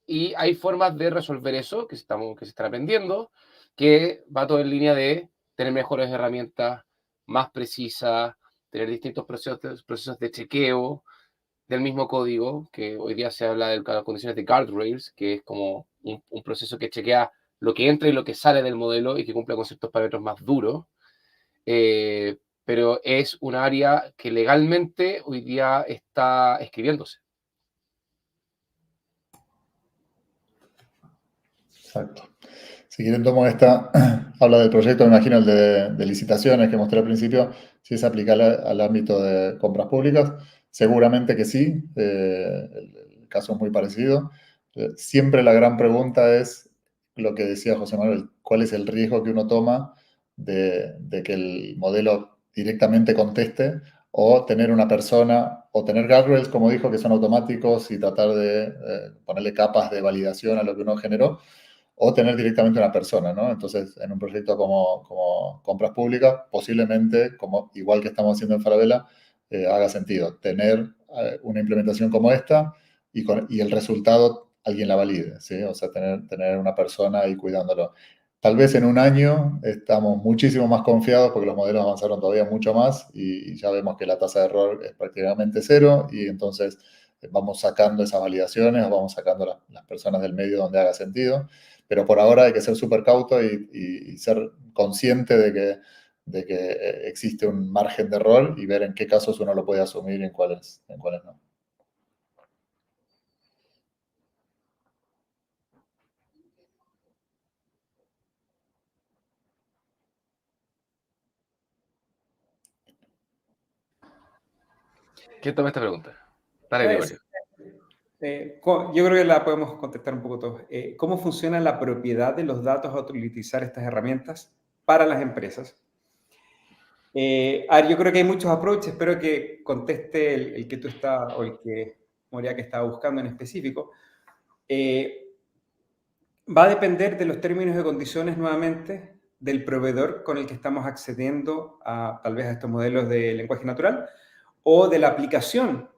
Y hay formas de resolver eso que se están aprendiendo, que va todo en línea de tener mejores herramientas, más precisas, tener distintos procesos de chequeo del mismo código, que hoy día se habla de las condiciones de guardrails, que es como un proceso que chequea lo que entra y lo que sale del modelo y que cumple con ciertos parámetros más duros. Pero es un área que legalmente hoy día está escribiéndose. Exacto. Si quieren tomo esta, habla del proyecto, me imagino el de licitaciones que mostré al principio, si es aplicable al ámbito de compras públicas, seguramente que sí, el caso es muy parecido. Siempre la gran pregunta es lo que decía José Manuel, ¿cuál es el riesgo que uno toma de que el modelo directamente conteste o tener una persona, o tener guardrails, como dijo, que son automáticos y tratar de ponerle capas de validación a lo que uno generó, o tener directamente una persona, ¿no? Entonces, en un proyecto como compras públicas, posiblemente, como igual que estamos haciendo en Falabella, haga sentido tener una implementación como esta y el resultado alguien la valide, ¿sí? O sea, tener una persona ahí cuidándolo. Tal vez en un año estamos muchísimo más confiados porque los modelos avanzaron todavía mucho más y ya vemos que la tasa de error es prácticamente cero y entonces vamos sacando esas validaciones o vamos sacando las personas del medio donde haga sentido. Pero por ahora hay que ser súper cauto y ser consciente de que existe un margen de error y ver en qué casos uno lo puede asumir y en cuáles no. ¿Quién toma esta pregunta? Dale, Gregorio. Yo creo que la podemos contestar un poco todos. ¿Cómo funciona la propiedad de los datos a utilizar estas herramientas para las empresas? Yo creo que hay muchos approaches, espero que conteste el que tú estás, o el que Moria que estaba buscando en específico. Va a depender de los términos y condiciones nuevamente del proveedor con el que estamos accediendo tal vez a estos modelos de lenguaje natural o de la aplicación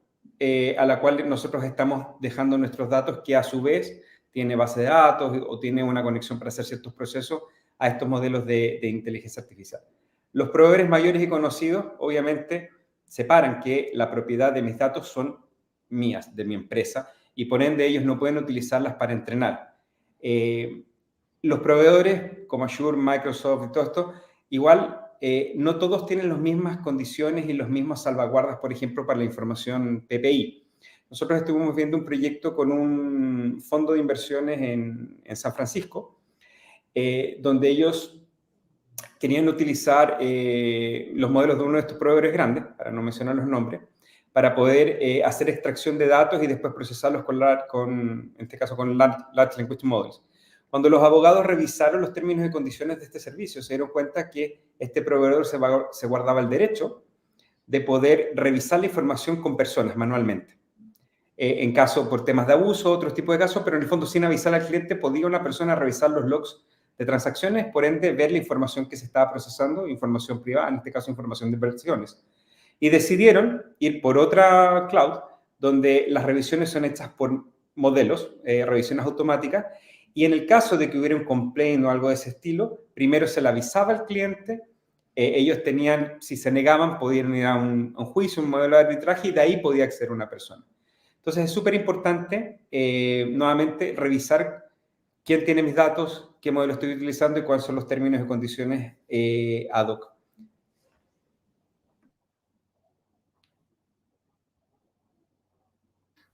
a la cual nosotros estamos dejando nuestros datos, que a su vez tiene base de datos o tiene una conexión para hacer ciertos procesos a estos modelos de inteligencia artificial. Los proveedores mayores y conocidos, obviamente, separan que la propiedad de mis datos son mías, de mi empresa, y por ende ellos no pueden utilizarlas para entrenar. Los proveedores como Azure, Microsoft y todo esto, igual no todos tienen las mismas condiciones y las mismas salvaguardas, por ejemplo, para la información PPI. Nosotros estuvimos viendo un proyecto con un fondo de inversiones en San Francisco, donde ellos querían utilizar los modelos de uno de estos proveedores grandes, para no mencionar los nombres, para poder hacer extracción de datos y después procesarlos en este caso con Large Language Models. Cuando los abogados revisaron los términos y condiciones de este servicio, se dieron cuenta que este proveedor se guardaba el derecho de poder revisar la información con personas manualmente. En caso por temas de abuso, otros tipos de casos, pero en el fondo sin avisar al cliente podía una persona revisar los logs de transacciones, por ende ver la información que se estaba procesando, información privada, en este caso información de inversiones. Y decidieron ir por otra cloud, donde las revisiones son hechas por modelos, revisiones automáticas, y en el caso de que hubiera un complaint o algo de ese estilo, primero se le avisaba al cliente, ellos tenían, si se negaban, podían ir a un juicio, un modelo de arbitraje, y de ahí podía acceder una persona. Entonces es súper importante, nuevamente, revisar quién tiene mis datos, qué modelo estoy utilizando y cuáles son los términos y condiciones ad hoc.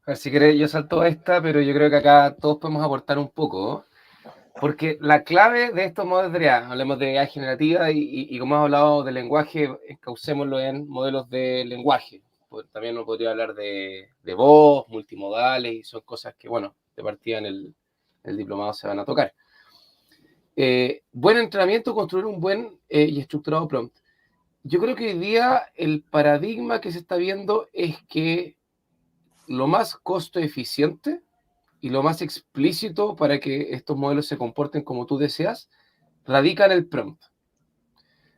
A ver, si querés, yo salto a esta, pero yo creo que acá todos podemos aportar un poco. Porque la clave de estos modelos de IA, hablemos de IA generativa y como hemos hablado de lenguaje, encaucémoslo en modelos de lenguaje. Pues también uno podría hablar de voz, multimodales, y son cosas que, bueno, de partida en el diplomado se van a tocar. Buen entrenamiento, construir un buen y estructurado prompt. Yo creo que hoy día el paradigma que se está viendo es que lo más costo eficiente y lo más explícito para que estos modelos se comporten como tú deseas, radica en el prompt,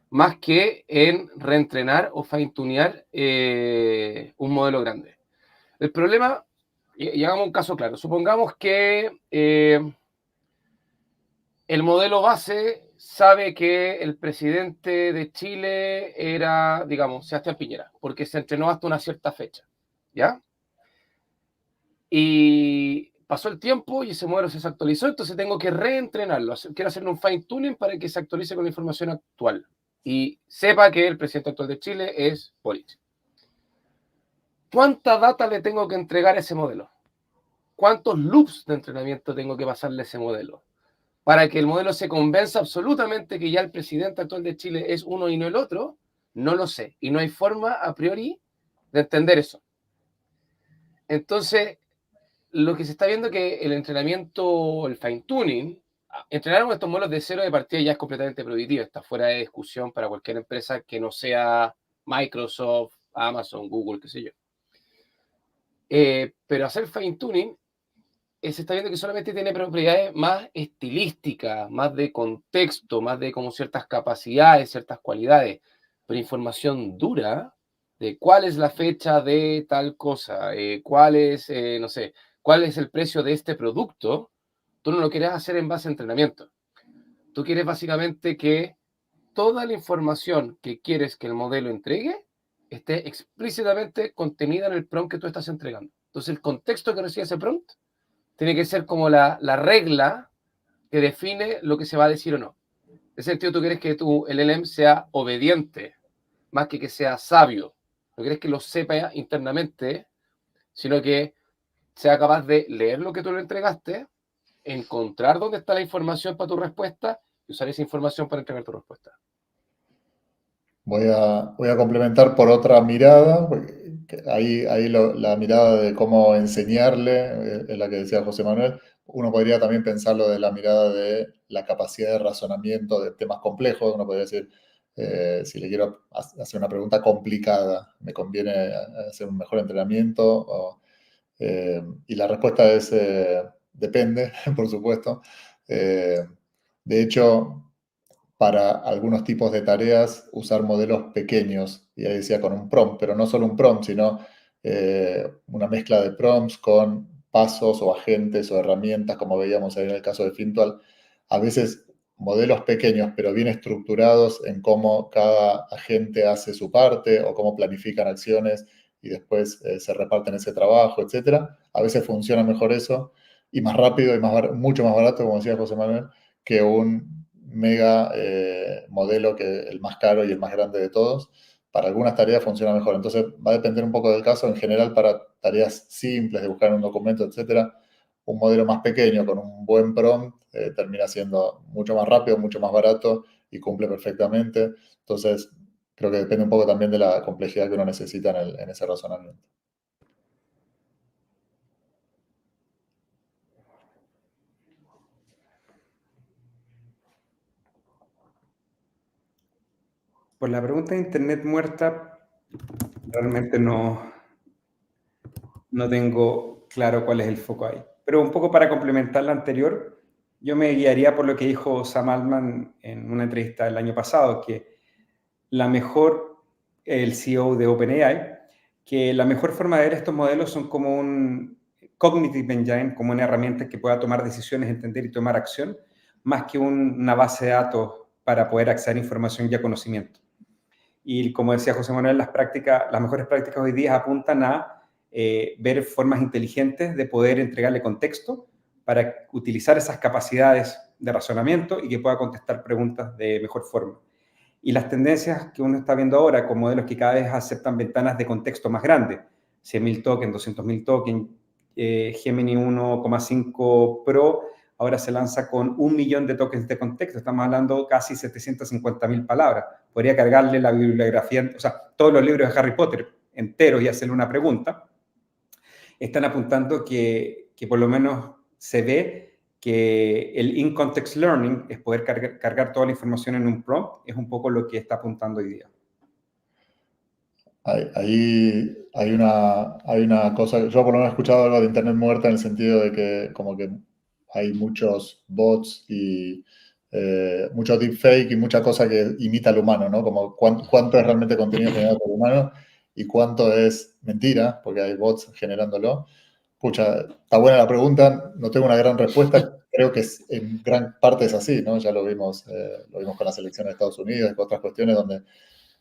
más que en reentrenar o fine-tunear un modelo grande. El problema, y hagamos un caso claro, supongamos que el modelo base sabe que el presidente de Chile era, digamos, Sebastián Piñera, porque se entrenó hasta una cierta fecha, ¿ya? Y pasó el tiempo y ese modelo se desactualizó, entonces tengo que reentrenarlo. Quiero hacerle un fine tuning para que se actualice con la información actual y sepa que el presidente actual de Chile es Boric. ¿Cuánta data le tengo que entregar a ese modelo? ¿Cuántos loops de entrenamiento tengo que pasarle a ese modelo? Para que el modelo se convenza absolutamente que ya el presidente actual de Chile es uno y no el otro, no lo sé. Y no hay forma a priori de entender eso. Entonces, lo que se está viendo es que el entrenamiento, el fine-tuning, entrenar con estos modelos de cero de partida ya es completamente prohibitivo, está fuera de discusión para cualquier empresa que no sea Microsoft, Amazon, Google, qué sé yo. Pero hacer fine-tuning se está viendo que solamente tiene propiedades más estilísticas, más de contexto, más de como ciertas capacidades, ciertas cualidades, pero información dura de cuál es la fecha de tal cosa, cuál es, no sé, cuál es el precio de este producto, tú no lo quieres hacer en base a entrenamiento. Tú quieres básicamente que toda la información que quieres que el modelo entregue esté explícitamente contenida en el prompt que tú estás entregando. Entonces, el contexto que recibe ese prompt tiene que ser como la regla que define lo que se va a decir o no. En ese sentido, tú quieres que el LLM sea obediente, más que sea sabio. No quieres que lo sepa internamente, sino que sea capaz de leer lo que tú le entregaste, encontrar dónde está la información para tu respuesta y usar esa información para entregar tu respuesta. Voy a complementar por otra mirada. Ahí la mirada de cómo enseñarle, es la que decía José Manuel. Uno podría también pensarlo de la mirada de la capacidad de razonamiento de temas complejos. Uno podría decir, si le quiero hacer una pregunta complicada, ¿me conviene hacer un mejor entrenamiento? Y la respuesta es, depende, por supuesto. De hecho, para algunos tipos de tareas usar modelos pequeños, y ahí decía con un prompt, pero no solo un prompt, sino una mezcla de prompts con pasos o agentes o herramientas, como veíamos ahí en el caso de Fintual. A veces modelos pequeños, pero bien estructurados en cómo cada agente hace su parte o cómo planifican acciones y después se reparten ese trabajo, etc. A veces funciona mejor eso y más rápido y mucho más barato, como decía José Manuel, que un mega modelo, que el más caro y el más grande de todos. Para algunas tareas funciona mejor. Entonces va a depender un poco del caso. En general, para tareas simples de buscar un documento, etcétera, un modelo más pequeño con un buen prompt termina siendo mucho más rápido, mucho más barato y cumple perfectamente. Entonces, creo que depende un poco también de la complejidad que uno necesita en ese razonamiento. Por la pregunta de Internet muerta, realmente no tengo claro cuál es el foco ahí. Pero un poco para complementar la anterior, yo me guiaría por lo que dijo Sam Altman en una entrevista el año pasado, que el CEO de OpenAI, que la mejor forma de ver estos modelos son como un cognitive engine, como una herramienta que pueda tomar decisiones, entender y tomar acción, más que una base de datos para poder acceder a información y a conocimiento. Y como decía José Manuel, las mejores prácticas hoy día apuntan a ver formas inteligentes de poder entregarle contexto para utilizar esas capacidades de razonamiento y que pueda contestar preguntas de mejor forma. Y las tendencias que uno está viendo ahora con modelos que cada vez aceptan ventanas de contexto más grandes, 100.000 tokens, 200.000 tokens, Gemini 1,5 Pro, ahora se lanza con 1 millón de tokens de contexto. Estamos hablando casi 750.000 palabras. Podría cargarle la bibliografía, o sea, todos los libros de Harry Potter enteros y hacerle una pregunta. Están apuntando que por lo menos se ve que el in-context learning es poder cargar toda la información en un prompt, es un poco lo que está apuntando hoy día. Ahí hay una cosa, yo por lo menos he escuchado algo de Internet muerta en el sentido de que como que hay muchos bots y mucho deepfake y mucha cosa que imita al humano, ¿no? Como cuánto es realmente contenido generado por humano y cuánto es mentira, porque hay bots generándolo. Pucha, está buena la pregunta, no tengo una gran respuesta, creo que en gran parte es así, ¿no? Ya lo vimos con las elecciones de Estados Unidos y con otras cuestiones donde,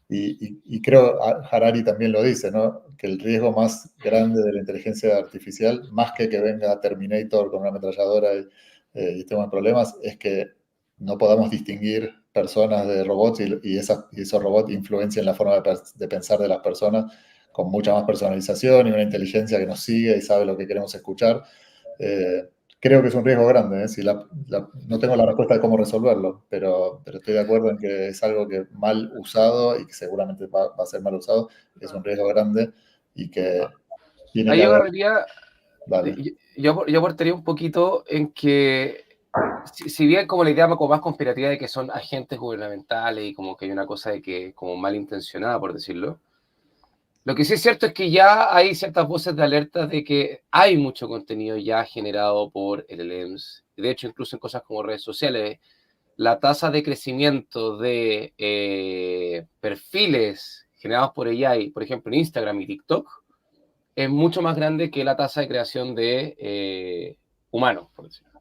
y creo Harari también lo dice, ¿no? Que el riesgo más grande de la inteligencia artificial, más que venga Terminator con una ametralladora y estemos en problemas, es que no podamos distinguir personas de robots y esos robots influencian la forma de pensar de las personas con mucha más personalización y una inteligencia que nos sigue y sabe lo que queremos escuchar. Creo que es un riesgo grande, ¿eh? No tengo la respuesta de cómo resolverlo, pero estoy de acuerdo en que es algo que mal usado y que seguramente va a ser mal usado, es un riesgo grande y que tiene Ahí que yo haber... agarraría, Dale. yo aportaría un poquito en que, si bien como la idea como más conspirativa de que son agentes gubernamentales y como que hay una cosa de que como malintencionada, por decirlo, lo que sí es cierto es que ya hay ciertas voces de alerta de que hay mucho contenido ya generado por LLMs. De hecho, incluso en cosas como redes sociales, la tasa de crecimiento de perfiles generados por AI, por ejemplo en Instagram y TikTok, es mucho más grande que la tasa de creación de humanos, por decirlo.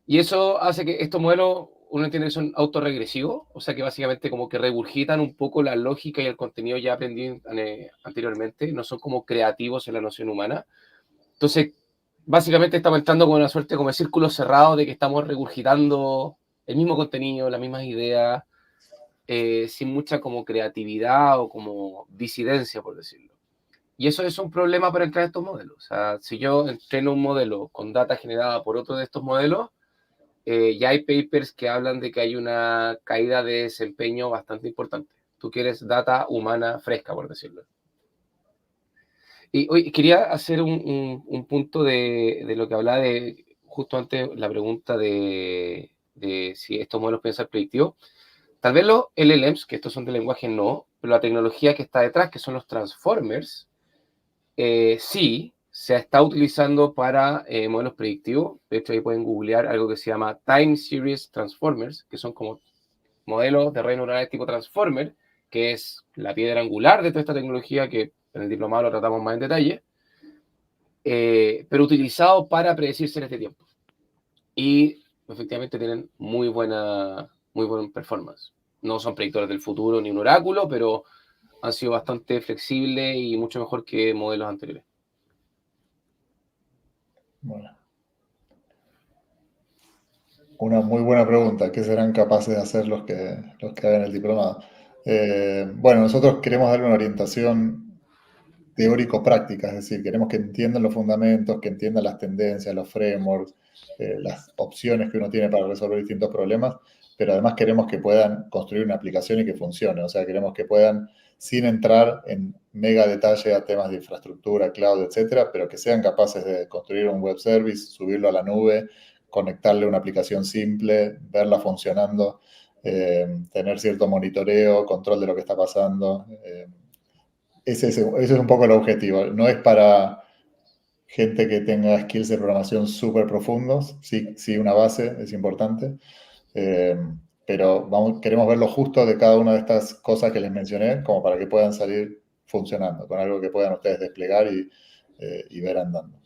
Y eso hace que estos modelos, uno entiende que son autorregresivos, o sea que básicamente como que regurgitan un poco la lógica y el contenido ya aprendido anteriormente, no son como creativos en la noción humana. Entonces, básicamente estamos entrando con una suerte como de círculo cerrado de que estamos regurgitando el mismo contenido, las mismas ideas, sin mucha como creatividad o como disidencia, por decirlo. Y eso es un problema para entrenar estos modelos. O sea, si yo entreno un modelo con data generada por otro de estos modelos, ya hay papers que hablan de que hay una caída de desempeño bastante importante. Tú quieres data humana fresca, por decirlo. Y hoy quería hacer un punto de lo que hablaba de justo antes la pregunta de si estos modelos pueden ser predictivos. Tal vez los LLMs, que estos son de lenguaje no, pero la tecnología que está detrás, que son los transformers, sí se está utilizando para modelos predictivos. De hecho, ahí pueden googlear algo que se llama Time Series Transformers, que son como modelos de redes neuronales tipo Transformer, que es la piedra angular de toda esta tecnología que en el diplomado lo tratamos más en detalle, pero utilizado para predecir series de tiempo. Y efectivamente tienen muy buen performance. No son predictores del futuro ni un oráculo, pero han sido bastante flexibles y mucho mejor que modelos anteriores. Bueno. Una muy buena pregunta. ¿Qué serán capaces de hacer los que hagan el diplomado? Bueno, nosotros queremos darle una orientación teórico-práctica, es decir, queremos que entiendan los fundamentos, que entiendan las tendencias, los frameworks, las opciones que uno tiene para resolver distintos problemas, pero además queremos que puedan construir una aplicación y que funcione. O sea, queremos que puedan, sin entrar en mega detalle a temas de infraestructura, cloud, etcétera, pero que sean capaces de construir un web service, subirlo a la nube, conectarle una aplicación simple, verla funcionando, tener cierto monitoreo, control de lo que está pasando. Ese es un poco el objetivo. No es para gente que tenga skills de programación súper profundos. Sí, una base es importante. Pero queremos ver lo justo de cada una de estas cosas que les mencioné, como para que puedan salir funcionando, con algo que puedan ustedes desplegar y ver andando.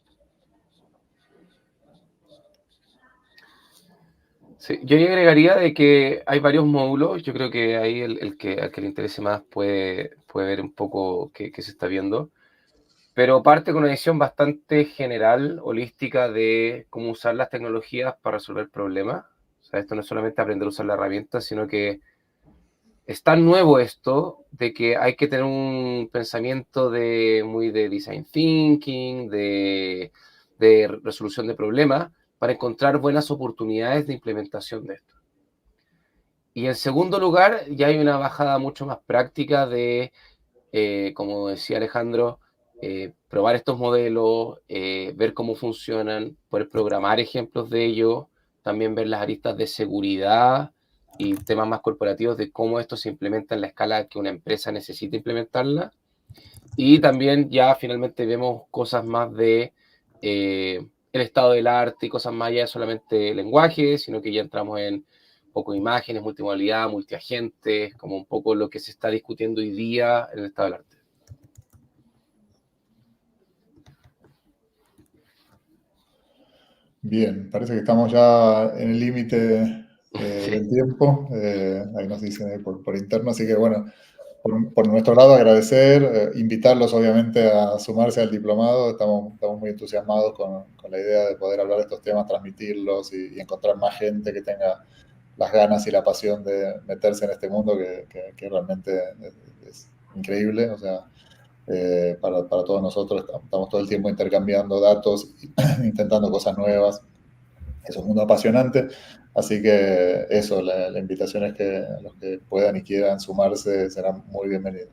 Sí, yo agregaría de que hay varios módulos. Yo creo que ahí al que le interese más puede ver un poco qué se está viendo. Pero parte con una visión bastante general, holística, de cómo usar las tecnologías para resolver problemas. O sea, esto no es solamente aprender a usar la herramienta, sino que es tan nuevo esto de que hay que tener un pensamiento muy de design thinking, de resolución de problemas, para encontrar buenas oportunidades de implementación de esto. Y en segundo lugar, ya hay una bajada mucho más práctica de, como decía Alejandro, probar estos modelos, ver cómo funcionan, poder programar ejemplos de ello, también ver las aristas de seguridad y temas más corporativos de cómo esto se implementa en la escala que una empresa necesita implementarla. Y también ya finalmente vemos cosas más de el estado del arte y cosas más allá de solamente lenguaje, sino que ya entramos en un poco imágenes, multimodalidad, multiagentes, como un poco lo que se está discutiendo hoy día en el estado del arte. Bien, parece que estamos ya en el límite del tiempo. Ahí nos dicen ahí por interno, así que bueno, por nuestro lado agradecer, invitarlos obviamente a sumarse al diplomado. Estamos muy entusiasmados con la idea de poder hablar de estos temas, transmitirlos y encontrar más gente que tenga las ganas y la pasión de meterse en este mundo que realmente es increíble. O sea, para todos nosotros estamos todo el tiempo intercambiando datos, intentando cosas nuevas. Es un mundo apasionante, así que eso, la invitación es que los que puedan y quieran sumarse serán muy bienvenidos.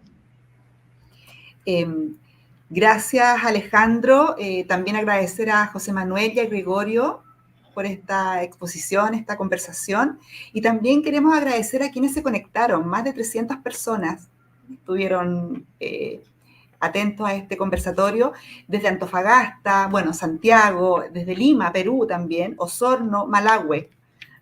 Gracias, Alejandro. También agradecer a José Manuel y a Gregorio por esta exposición, esta conversación. Y también queremos agradecer a quienes se conectaron. Más de 300 personas estuvieron atentos a este conversatorio, desde Antofagasta, bueno, Santiago, desde Lima, Perú también, Osorno, Malahue.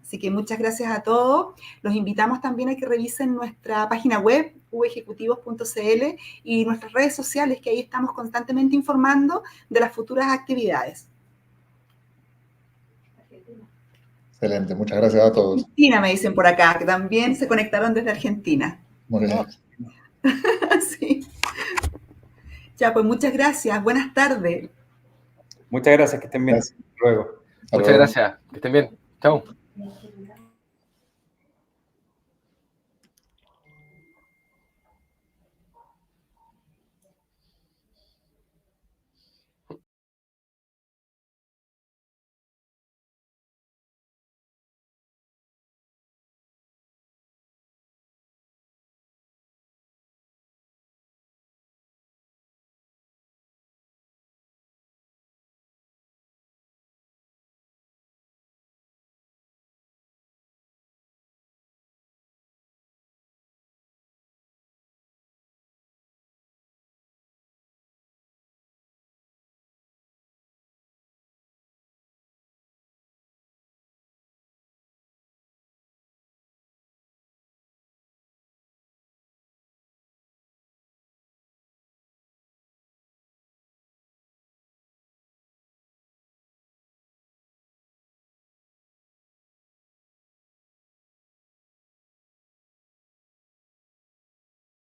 Así que muchas gracias a todos. Los invitamos también a que revisen nuestra página web, vejecutivos.cl, y nuestras redes sociales, que ahí estamos constantemente informando de las futuras actividades. Excelente, muchas gracias a todos. Argentina, me dicen por acá, que también se conectaron desde Argentina. Muy bien. Sí. Ya, pues muchas gracias. Buenas tardes. Muchas gracias, que estén bien. Gracias. Hasta luego. Muchas gracias. Que estén bien. Chao.